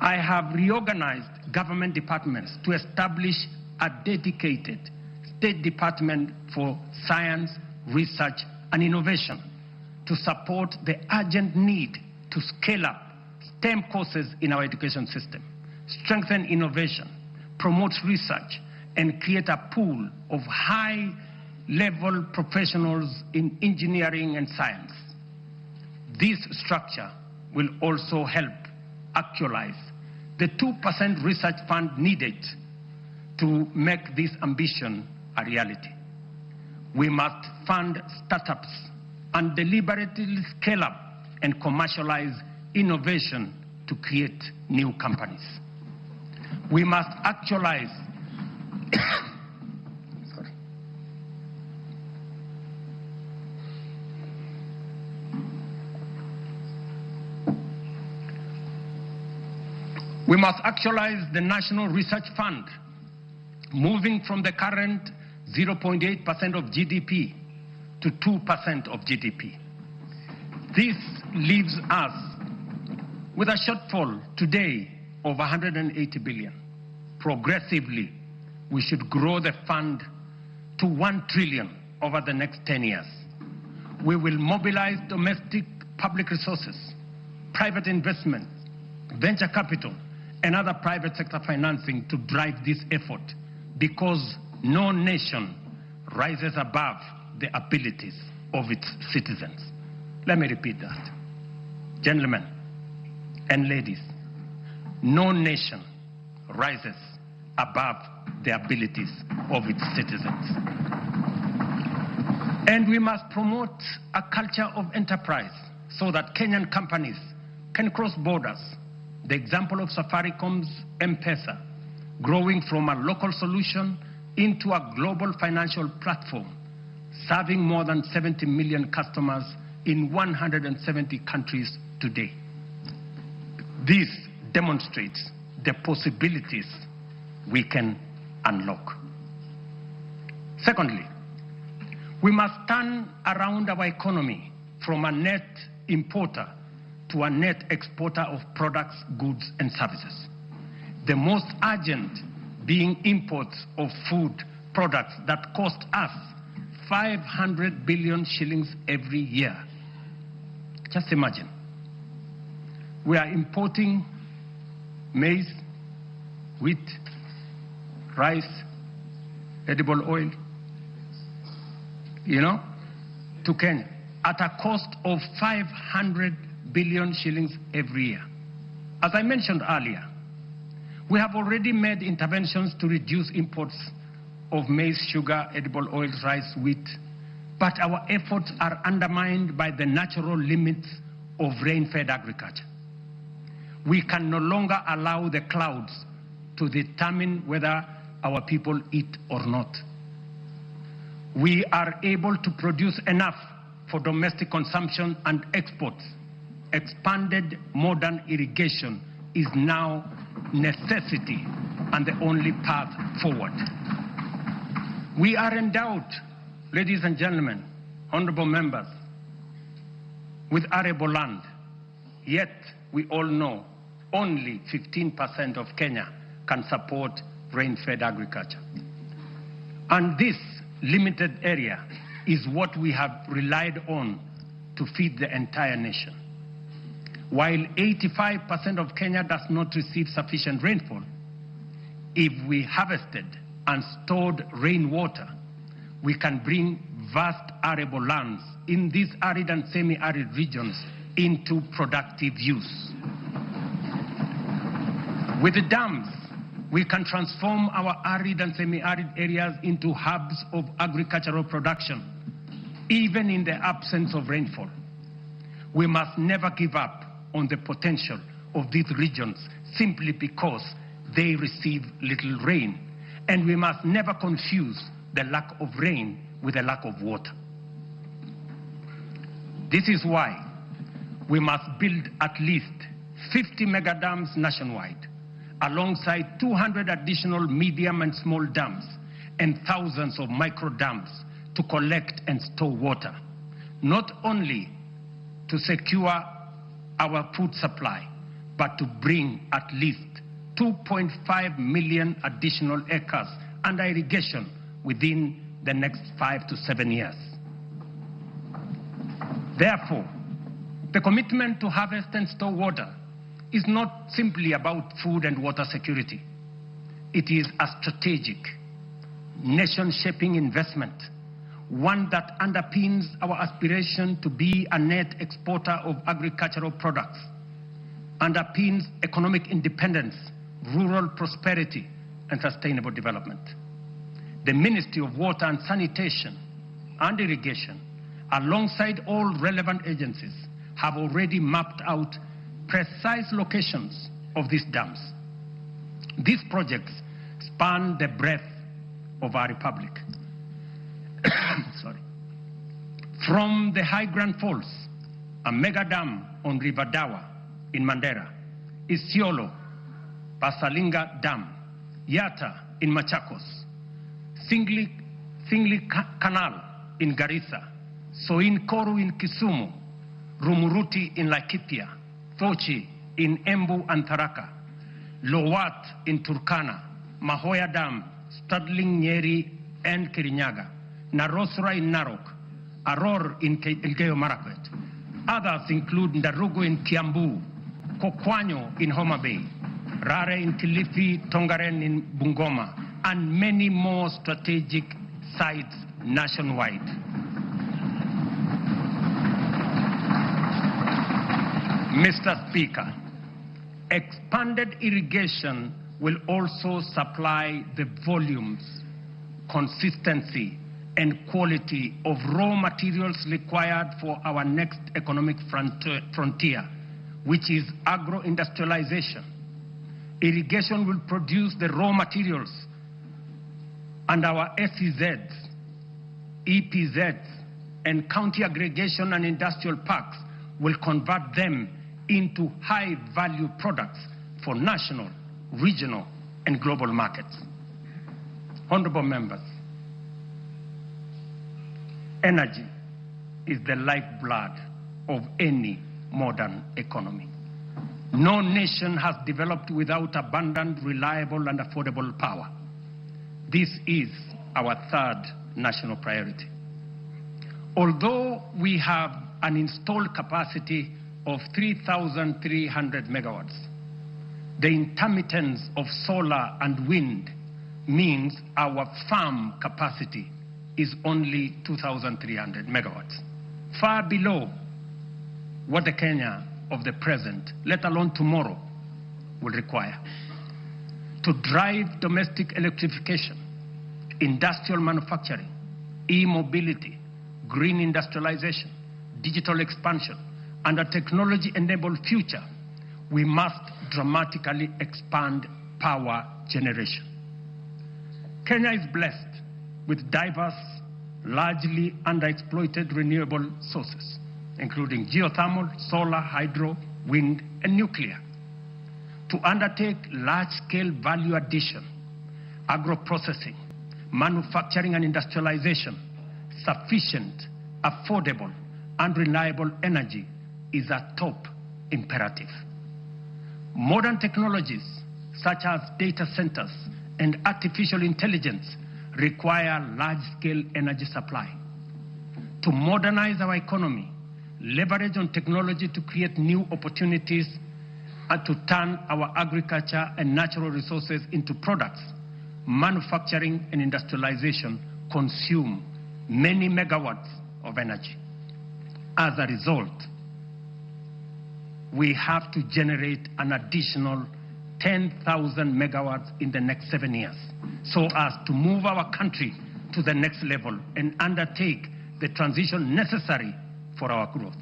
I have reorganized government departments to establish a dedicated State Department for Science, Research, and Innovation to support the urgent need to scale up STEM courses in our education system, strengthen innovation, promote research, and create a pool of high-level professionals in engineering and science. This structure will also help actualize the 2% research fund needed to make this ambition a reality. We must fund startups and deliberately scale up and commercialize innovation to create new companies. We must actualize We must actualize the National Research Fund, moving from the current 0.8% of GDP to 2% of GDP. This leaves us with a shortfall today of 180 billion. Progressively, we should grow the fund to 1 trillion over the next 10 years. We will mobilize domestic public resources, private investment, venture capital, and other private sector financing to drive this effort, because no nation rises above the abilities of its citizens. Let me repeat that. Gentlemen and ladies, no nation rises above the abilities of its citizens. And we must promote a culture of enterprise so that Kenyan companies can cross borders. The example of Safaricom's M-Pesa, growing from a local solution into a global financial platform, serving more than 70 million customers in 170 countries today. This demonstrates the possibilities we can unlock. Secondly, we must turn around our economy from a net importer to a net exporter of products, goods, and services. The most urgent being imports of food products that cost us 500 billion shillings every year. Just imagine. We are importing maize, wheat, rice, edible oil, to Kenya at a cost of 500 billion shillings every year. As I mentioned earlier, we have already made interventions to reduce imports of maize, sugar, edible oils, rice, wheat, but our efforts are undermined by the natural limits of rain-fed agriculture. We can no longer allow the clouds to determine whether our people eat or not. We are able to produce enough for domestic consumption and exports. Expanded modern irrigation is now necessity and the only path forward. We are endowed, ladies and gentlemen, honorable members, with arable land, yet we all know only 15% of Kenya can support rain-fed agriculture. And this limited area is what we have relied on to feed the entire nation. While 85% of Kenya does not receive sufficient rainfall, if we harvested and stored rainwater, we can bring vast arable lands in these arid and semi-arid regions into productive use. With the dams, we can transform our arid and semi-arid areas into hubs of agricultural production, even in the absence of rainfall. We must never give up on the potential of these regions simply because they receive little rain. And we must never confuse the lack of rain with the lack of water. This is why we must build at least 50 mega dams nationwide, alongside 200 additional medium and small dams and thousands of micro dams to collect and store water, not only to secure our food supply, but to bring at least 2.5 million additional acres under irrigation within the next 5 to 7 years. Therefore, the commitment to harvest and store water is not simply about food and water security. It is a strategic, nation-shaping investment, one that underpins our aspiration to be a net exporter of agricultural products, underpins economic independence, rural prosperity, and sustainable development. The Ministry of Water and Sanitation and Irrigation, alongside all relevant agencies, have already mapped out precise locations of these dams. These projects span the breadth of our republic. Sorry. From the High Grand Falls, a mega dam on River Dawa in Mandera, Isiolo, Pasalinga Dam, Yata in Machakos, Singli Canal in Garissa, Soin Koru in Kisumu, Rumuruti in Laikipia, Thochi in Embu and Tharaka, Lowat in Turkana, Mahoya Dam, Studling, Nyeri and Kirinyaga, Narosra in Narok, Aror in Elgeyo Marakwet. Others include Ndarugu in Kiambu, Kokwanyo in Homa Bay, Rare in Kilifi, Tongaren in Bungoma, and many more strategic sites nationwide. Mr. Speaker, expanded irrigation will also supply the volumes, consistency, and quality of raw materials required for our next economic frontier, which is agro-industrialization. Irrigation will produce the raw materials, and our SEZs, EPZs, and county aggregation and industrial parks will convert them into high-value products for national, regional, and global markets. Honorable members, energy is the lifeblood of any modern economy. No nation has developed without abundant, reliable, and affordable power. This is our third national priority. Although we have an installed capacity of 3,300 megawatts, the intermittence of solar and wind means our farm capacity is only 2,300 megawatts, far below what the Kenya of the present, let alone tomorrow, will require. To drive domestic electrification, industrial manufacturing, e-mobility, green industrialization, digital expansion, and a technology-enabled future, we must dramatically expand power generation. Kenya is blessed with diverse, largely underexploited renewable sources, including geothermal, solar, hydro, wind, and nuclear. To undertake large-scale value addition, agro-processing, manufacturing and industrialization, sufficient, affordable, and reliable energy is a top imperative. Modern technologies such as data centers and artificial intelligence require large-scale energy supply. To modernize our economy, leverage on technology to create new opportunities, and to turn our agriculture and natural resources into products, manufacturing and industrialization consume many megawatts of energy. As a result, we have to generate an additional 10,000 megawatts in the next 7 years so as to move our country to the next level and undertake the transition necessary for our growth.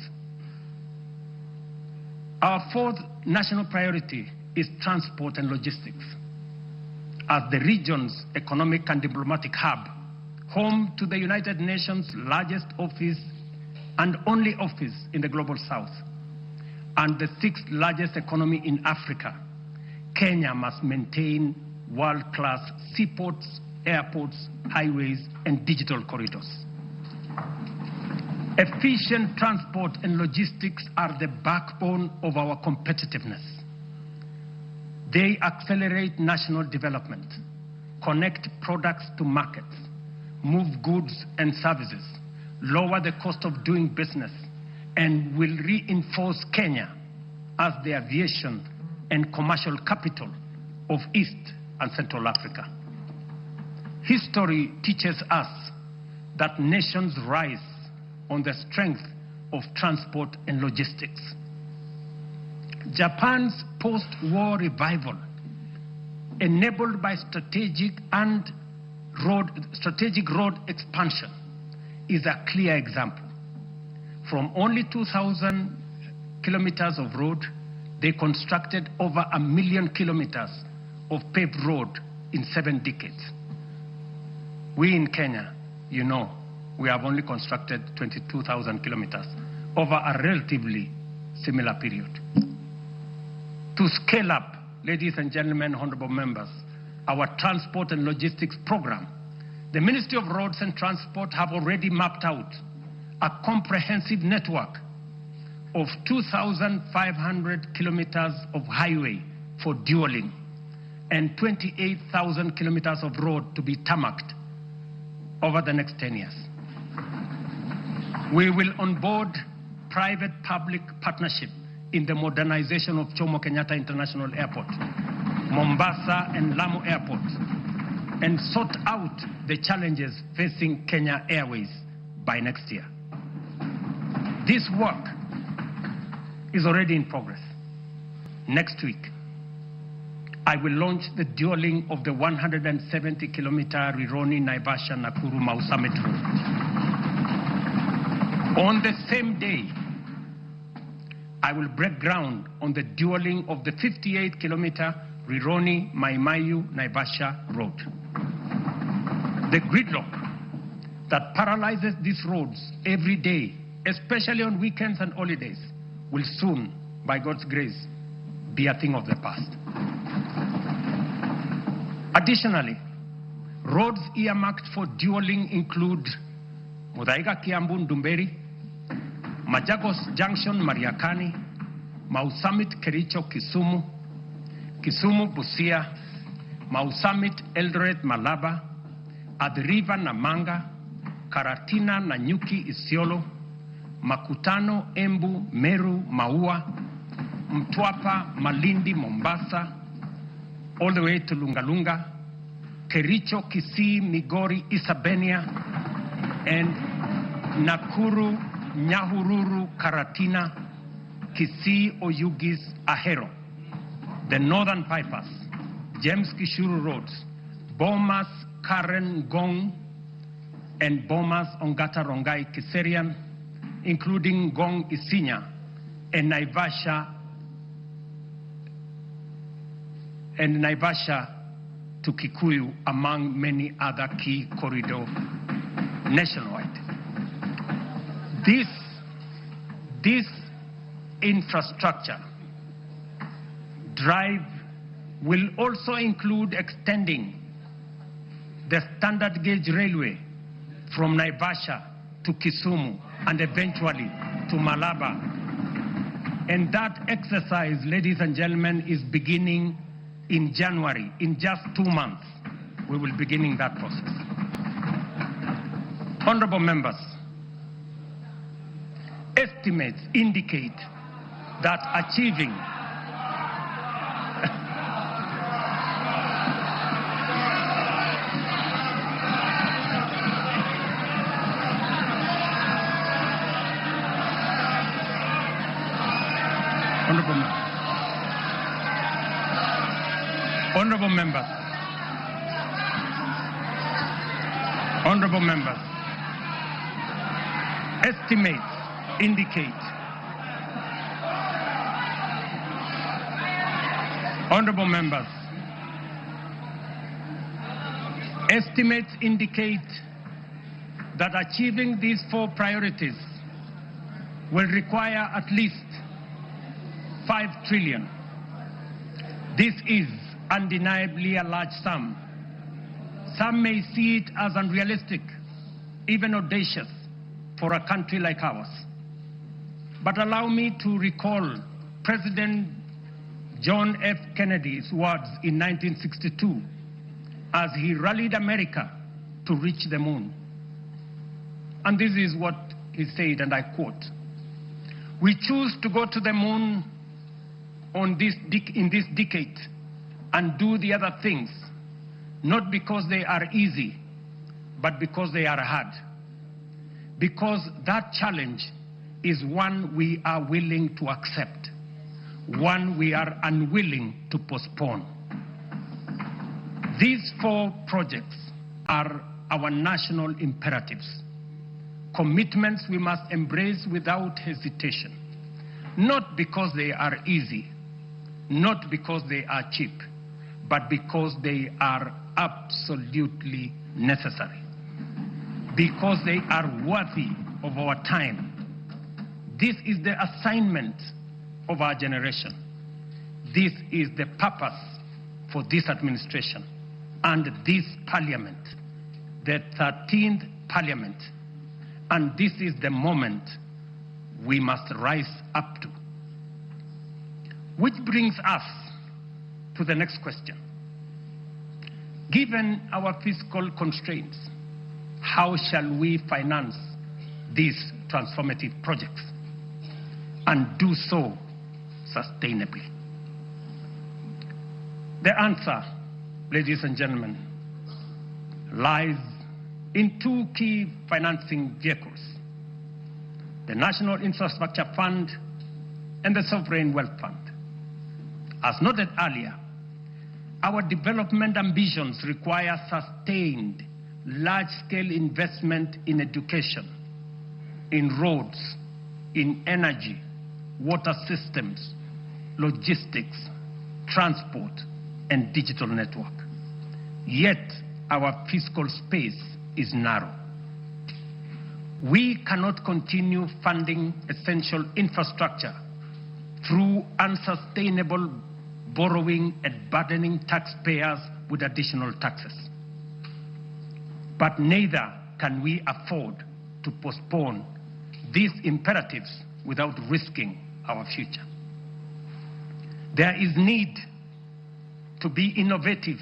Our fourth national priority is transport and logistics. As the region's economic and diplomatic hub, home to the United Nations' largest office and only office in the global south, and the sixth largest economy in Africa, Kenya must maintain world-class seaports, airports, highways, and digital corridors. Efficient transport and logistics are the backbone of our competitiveness. They accelerate national development, connect products to markets, move goods and services, lower the cost of doing business, and will reinforce Kenya as the aviation and commercial capital of East and Central Africa. History teaches us that nations rise on the strength of transport and logistics. Japan's post-war revival, enabled by strategic road expansion, is a clear example. From only 2,000 kilometers of road, they constructed over 1 million kilometers of paved road in 7 decades. We in Kenya, you know, we have only constructed 22,000 kilometers over a relatively similar period. To scale up ladies and gentlemen, honorable members, our transport and logistics program. The Ministry of Roads and Transport have already mapped out a comprehensive network of 2,500 kilometers of highway for dualling and 28,000 kilometers of road to be tarmacked over the next 10 years. We will onboard private-public partnership in the modernization of Jomo Kenyatta International Airport, Mombasa and Lamu Airport, and sort out the challenges facing Kenya Airways by next year. This work is already in progress. Next week, I will launch the dualling of the 170-kilometer Rironi-Naivasha-Nakuru Mau Summit Road. On the same day, I will break ground on the dualling of the 58-kilometer Rironi-Maimayu-Naivasha Road. The gridlock that paralyzes these roads every day, especially on weekends and holidays, will soon, by God's grace, be a thing of the past. Additionally, roads earmarked for dualling include Muthaiga Kiambu Ndumberi, Machakos Junction Mariakani, Mau Summit Kericho Kisumu, Kisumu Busia, Mau Summit Eldoret Malaba, Adriva Namanga, Karatina Nanyuki Isiolo, Makutano Embu Meru Maua, Mtwapa Malindi Mombasa, all the way to Lungalunga, Kericho Kisii Migori Isabenia, and Nakuru Nyahururu Karatina Kisii Oyugis Ahero. The Northern Bypass, James Kishuru Roads, Bomas Karen Gong, and Bomas Ongata Rongai Kiserian, including Gong Isinya and Naivasha to Kikuyu, among many other key corridors nationwide. This infrastructure drive will also include extending the standard gauge railway from Naivasha to Kisumu and eventually to Malaba. And that exercise, ladies and gentlemen, is beginning in January. In just 2 months, we will be beginning that process. Honorable members, estimates indicate that achieving Honorable members, estimates indicate that achieving these 4 priorities will require at least 5 trillion. This is undeniably a large sum. Some may see it as unrealistic, even audacious, for a country like ours. But allow me to recall President John F. Kennedy's words in 1962 as he rallied America to reach the moon. And this is what he said, and I quote, "We choose to go to the moon in this decade and do the other things, not because they are easy, but because they are hard. Because that challenge is one we are willing to accept, one we are unwilling to postpone." These 4 projects are our national imperatives, commitments we must embrace without hesitation, not because they are easy, not because they are cheap, but because they are absolutely necessary, because they are worthy of our time. This is the assignment of our generation. This is the purpose for this administration and this parliament, the 13th parliament. And this is the moment we must rise up to. Which brings us to the next question. Given our fiscal constraints, how shall we finance these transformative projects and do so sustainably? The answer, ladies and gentlemen, lies in two key financing vehicles: the National Infrastructure Fund and the Sovereign Wealth Fund. As noted earlier, our development ambitions require sustained, large-scale investment in education, in roads, in energy, water systems, logistics, transport, and digital network. Yet, our fiscal space is narrow. We cannot continue funding essential infrastructure through unsustainable borrowing and burdening taxpayers with additional taxes. But neither can we afford to postpone these imperatives without risking our future. There is need to be innovative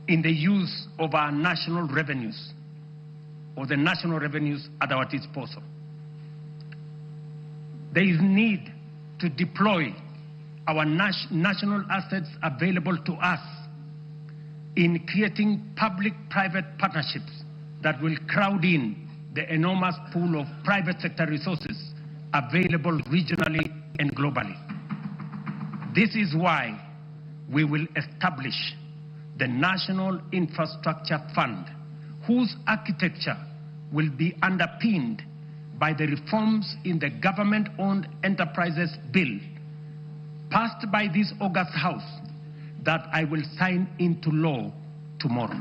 in the use of our national revenues, or the national revenues at our disposal. There is need to deploy our national assets available to us in creating public-private partnerships that will crowd in the enormous pool of private sector resources available regionally and globally. This is why we will establish the National Infrastructure Fund, whose architecture will be underpinned by the reforms in the Government-Owned Enterprises Bill, passed by this august House, that I will sign into law tomorrow.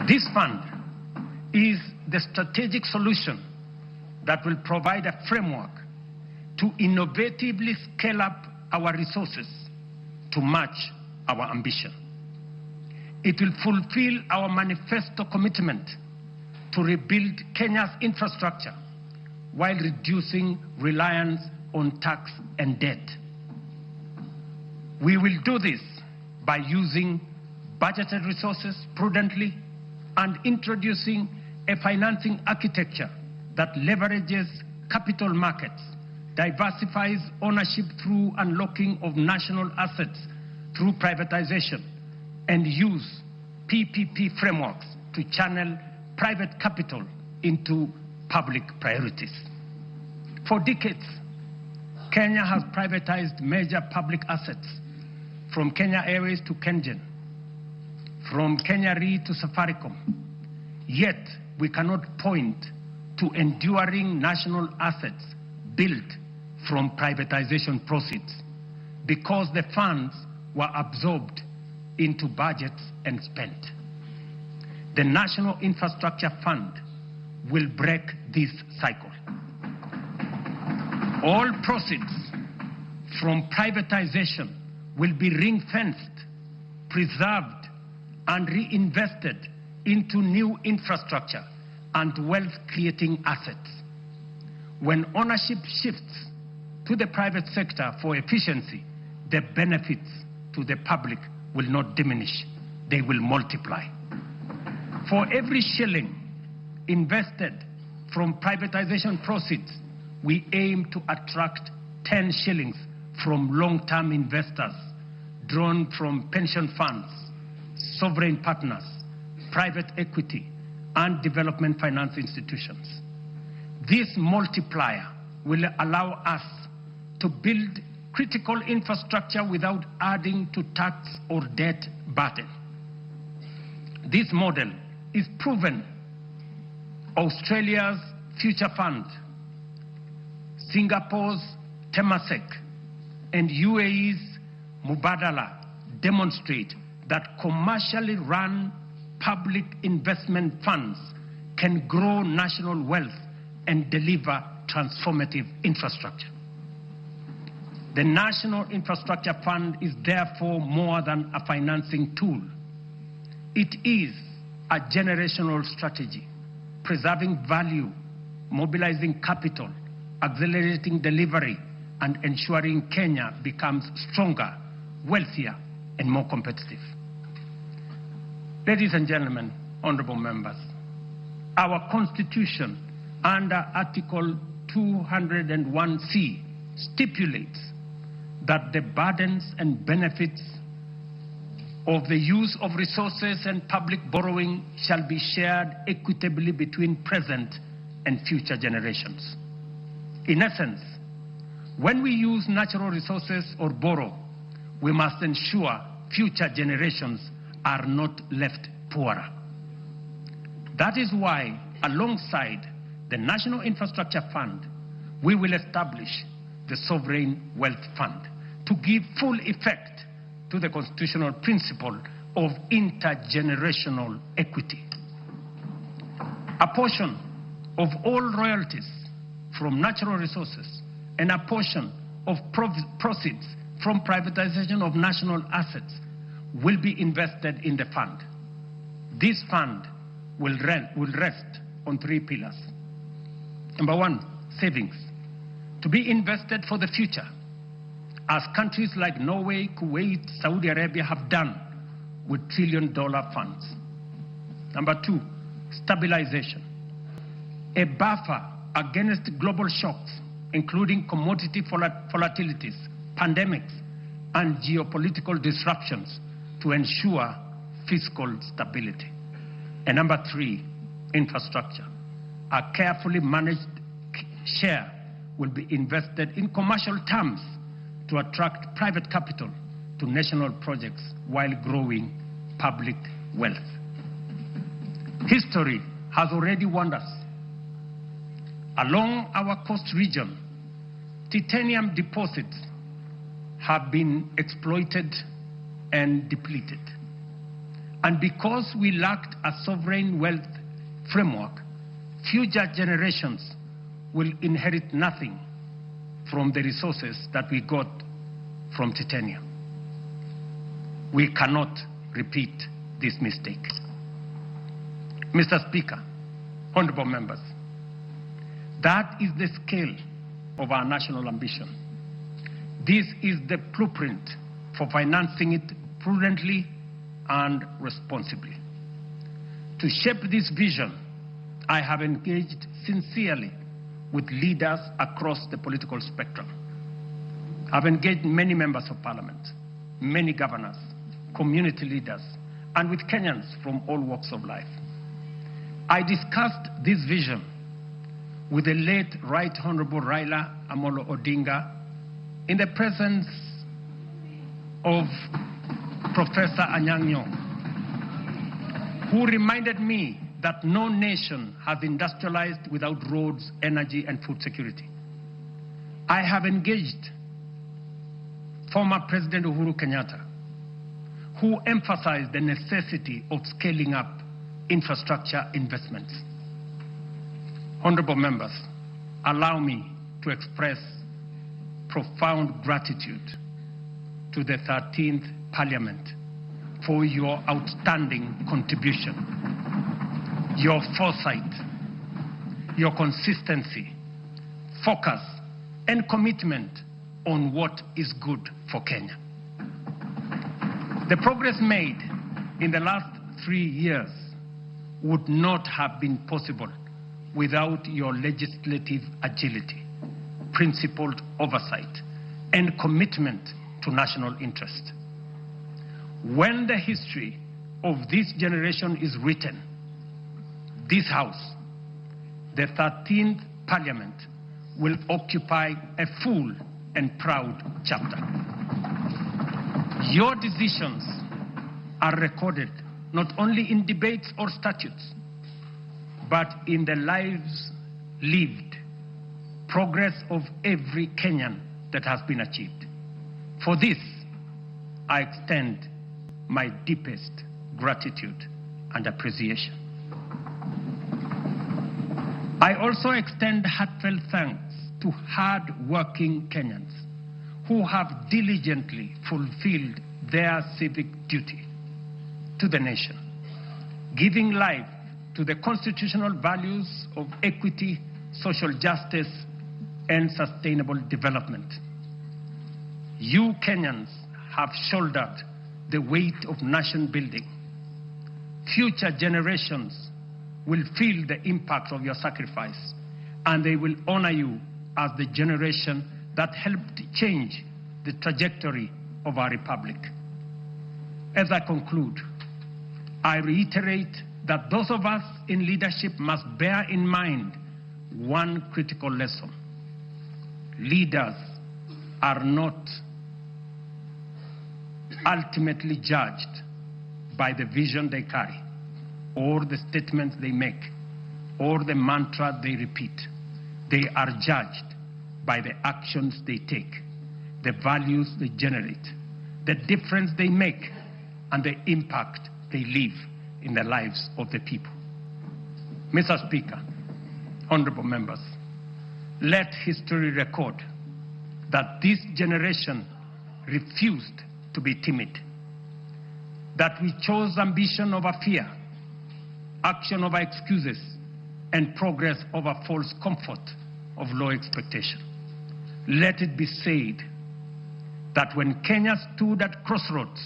This fund is the strategic solution that will provide a framework to innovatively scale up our resources to match our ambition. It will fulfill our manifesto commitment to rebuild Kenya's infrastructure while reducing reliance on tax and debt. We will do this by using budgeted resources prudently and introducing a financing architecture that leverages capital markets, diversifies ownership through unlocking of national assets through privatization, and use PPP frameworks to channel private capital into public priorities. For decades, Kenya has privatized major public assets, from Kenya Airways to KenGen, from Kenya Re to Safaricom. Yet, we cannot point to enduring national assets built from privatization proceeds, because the funds were absorbed into budgets and spent. The National Infrastructure Fund will break this cycle. All proceeds from privatization will be ring-fenced, preserved, and reinvested into new infrastructure and wealth-creating assets. When ownership shifts to the private sector for efficiency, the benefits to the public will not diminish, they will multiply. For every shilling invested from privatization proceeds, we aim to attract 10 shillings from long-term investors drawn from pension funds, sovereign partners, private equity, and development finance institutions. This multiplier will allow us to build critical infrastructure without adding to tax or debt burden. This model is proven. Australia's Future Fund, Singapore's Temasek, and UAE's Mubadala demonstrate that commercially run public investment funds can grow national wealth and deliver transformative infrastructure. The National Infrastructure Fund is therefore more than a financing tool. It is a generational strategy, preserving value, mobilizing capital, accelerating delivery, and ensuring Kenya becomes stronger, wealthier, and more competitive. Ladies and gentlemen, honorable members, our Constitution under Article 201C stipulates that the burdens and benefits of the use of resources and public borrowing shall be shared equitably between present and future generations. In essence, when we use natural resources or borrow, we must ensure future generations are not left poorer. That is why, alongside the National Infrastructure Fund, we will establish the Sovereign Wealth Fund to give full effect to the constitutional principle of intergenerational equity. A portion of all royalties from natural resources and a portion of proceeds from privatization of national assets will be invested in the fund. This fund will rest on three pillars. Number one, savings, to be invested for the future, as countries like Norway, Kuwait, Saudi Arabia have done with trillion-dollar funds. Number two, stabilization, a buffer against global shocks, including commodity volatilities, pandemics, and geopolitical disruptions to ensure fiscal stability. And number three, infrastructure. A carefully managed share will be invested in commercial terms to attract private capital to national projects while growing public wealth. History has already warned us. Along our coast region, titanium deposits have been exploited and depleted. And because we lacked a sovereign wealth framework, future generations will inherit nothing from the resources that we got from titanium. We cannot repeat this mistake. Mr. Speaker, honorable members, that is the scale of our national ambition. This is the blueprint for financing it prudently and responsibly. To shape this vision, I have engaged sincerely with leaders across the political spectrum. I've engaged many members of parliament, many governors, community leaders, and with Kenyans from all walks of life. I discussed this vision with the late Right Honorable Raila Amolo Odinga in the presence of Professor Anyang' Nyong'o, who reminded me that no nation has industrialized without roads, energy, and food security. I have engaged former President Uhuru Kenyatta, who emphasized the necessity of scaling up infrastructure investments. Honorable members, allow me to express profound gratitude to the 13th Parliament for your outstanding contribution, your foresight, your consistency, focus, and commitment on what is good for Kenya. The progress made in the last 3 years would not have been possible without your legislative agility, principled oversight, and commitment to national interest. When the history of this generation is written, this House, the 13th Parliament, will occupy a full and proud chapter. Your decisions are recorded not only in debates or statutes, but in the lives lived, progress of every Kenyan that has been achieved. For this, I extend my deepest gratitude and appreciation. I also extend heartfelt thanks to hard-working Kenyans who have diligently fulfilled their civic duty to the nation, giving life to the constitutional values of equity, social justice, and sustainable development. You Kenyans have shouldered the weight of nation building. Future generations will feel the impact of your sacrifice, and they will honor you as the generation that helped change the trajectory of our republic. As I conclude, I reiterate that those of us in leadership must bear in mind one critical lesson. Leaders are not ultimately judged by the vision they carry, or the statements they make, or the mantra they repeat. They are judged by the actions they take, the values they generate, the difference they make, and the impact they leave in the lives of the people. Mr. Speaker, honorable members, let history record that this generation refused to be timid, that we chose ambition over fear, action over excuses, and progress over false comfort of low expectation. Let it be said that when Kenya stood at crossroads,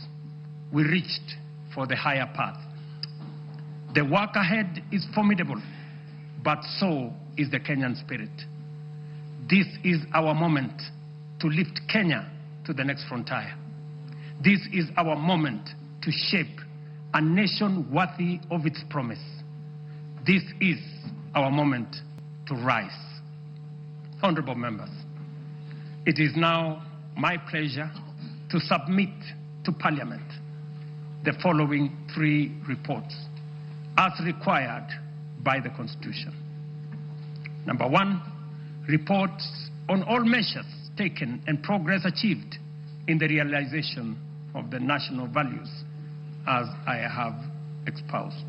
we reached for the higher path. The work ahead is formidable, but so is the Kenyan spirit. This is our moment to lift Kenya to the next frontier. This is our moment to shape a nation worthy of its promise. This is our moment to rise. Honorable members, it is now my pleasure to submit to Parliament the following 3 reports as required by the Constitution. Number 1, reports on all measures taken and progress achieved in the realization of the national values as I have espoused.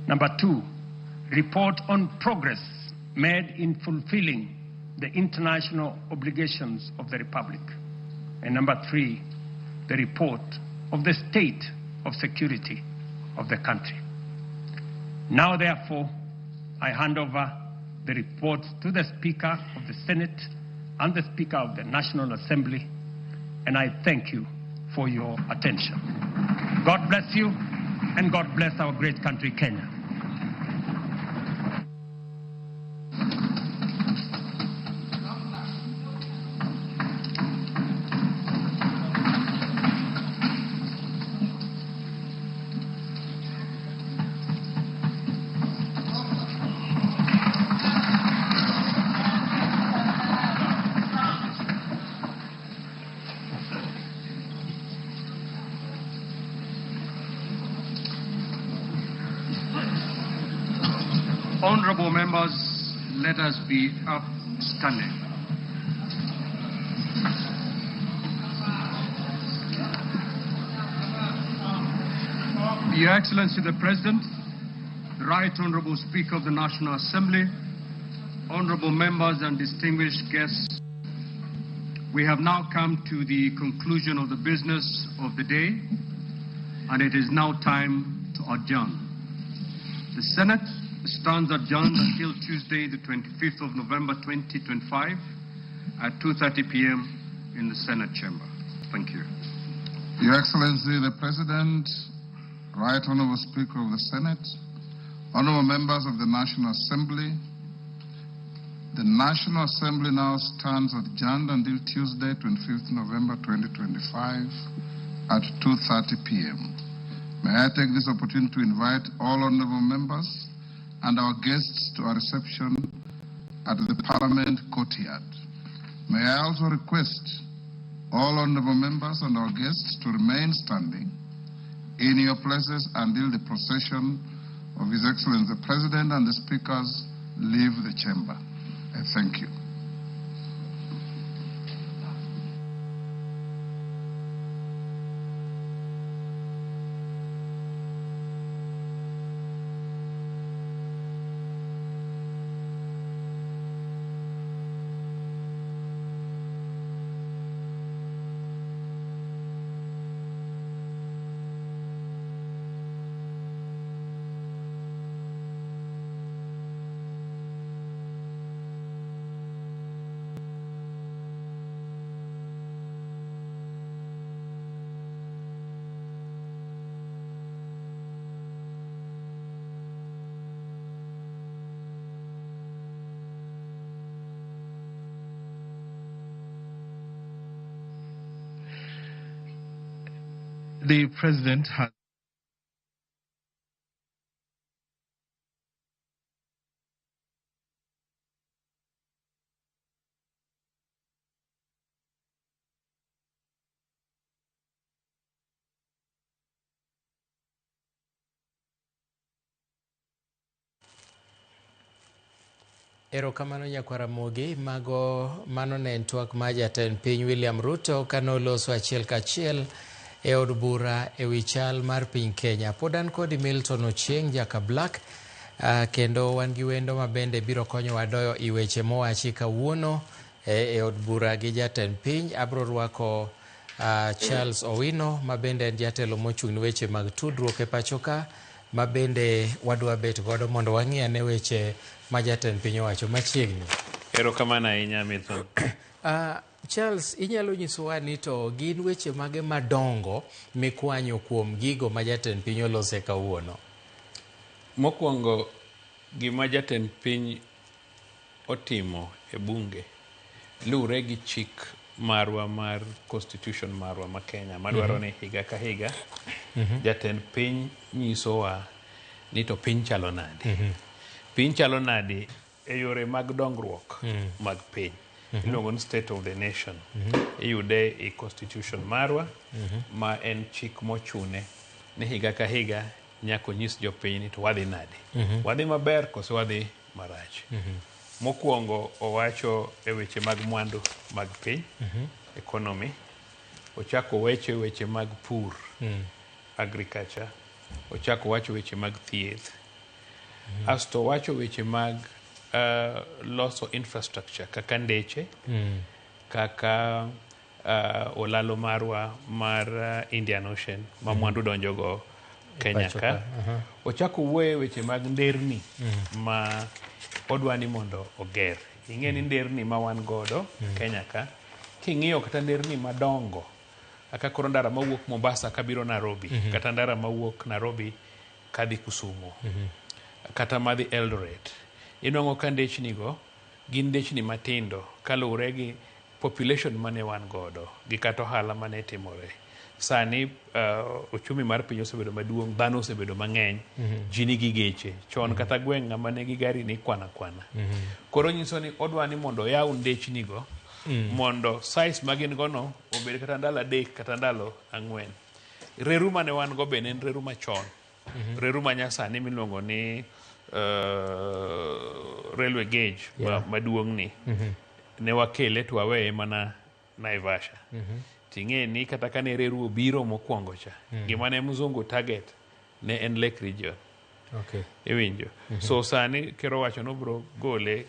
Number 2, report on progress made in fulfilling the international obligations of the Republic. And number 3, the report of the state of security of the country. Now, therefore, I hand over the reports to the Speaker of the Senate and the Speaker of the National Assembly, and I thank you for your attention. God bless you, and God bless our great country, Kenya. Honorable members, let us be upstanding. Your Excellency the President, the Right Honorable Speaker of the National Assembly, honorable members and distinguished guests, we have now come to the conclusion of the business of the day, and it is now time to adjourn. The Senate stands adjourned until Tuesday, the 25th of November 2025 at 2:30 p.m. in the Senate chamber. Thank you. Your Excellency the President, Right Honorable Speaker of the Senate, honorable members of the National Assembly, the National Assembly now stands adjourned until Tuesday, 25th November 2025 at 2:30 p.m. May I take this opportunity to invite all honorable members and our guests to a reception at the Parliament courtyard. May I also request all honorable members and our guests to remain standing in your places until the procession of His Excellency the President and the Speakers leave the chamber. I thank you. The president has Erokamano nyakwara Ramogi, mano ne en twak ma jatend piny William Ruto kanoloso achiel kachiel e od bura e wi chal mar piny Kenya. Pod an kod Milton Ochieng Jaka Black, kendo wan gi wendo ma bende biro konyowa doyo i weche mowachi kawuono e od bura gi jatend piny. Abro rwako Charles Owino ma bende en jatelo mochung' ne weche mag tudruok e pacho ka, ma bende wadwa bet godo mondo wang'i ane weche ma jatend piny owacho machiegni. Erokamano ahinya Milton. Charles, inyalo nyisowa ni to gin weche mage madongo mikwanyo kuom gigo ma jatend piny olose kawuono? Mokwongo, gima jatend piny otimo e bunge luwre gi chik marwa mar constitution marwa ma Kenya madwaro ni higa ka higa jatend piny nyisowa ni to piny chalo nade. Piny chalo nade e yore mag dongruok mag piny. Iluongo ni state of the nation. Iyude e constitution marwa ma en chik mochune ni higa ka higa nyako nyis jopiny ni to wadhi nade. Wadhi maber kose wadhi marach. Mokwongo owacho e weche mag mwandu mag piny, economy. Ochako weche mag pur, agriculture. Ochako wacho weche mag thieth. Asto wacho weche mag loso infrastructure kaka ndeche, kaka olalo marwa mar Indian Ocean ma mwandu donjogo Kenya ka. Ochako wuoye weche mag nderni ma odwani mondo oger. Ing'e ni nderni ma wan godo Kenya ka, king'iyo kata nderni madongo kaka koro ndara mawuok Mombasa kabiro Nairobi, kata ndara mawuok Nairobi kadhi Kusumo, kata madhi Eldoret, inwang'o ka ndechnigo gin ndechni matindo kaluwre gi population mane wan godo gi kata ohala mane timore. Sani ochumi mar piny osebedo maduong', dhano osebedo mang'eny, ji nigi geche. Chon kata gweng' ng'ama nigi gari ni kwana. Koro nyiso ni odwani mondo oyaw ndechnigo mondo size ma gin gono obed kata ndalo 3 kata ndalo 4. Reru mane wan go bende en reru machon. Reru manyasani miluongo ni railway gauge maduong' ni. Ne wakele to waweye mana Naivasha. Ting'e ni kata kane reru obiro mokwongo cha, gima ne mzungu target ne en Lake Region. Iwinjo. So sani kero wacho no bro gole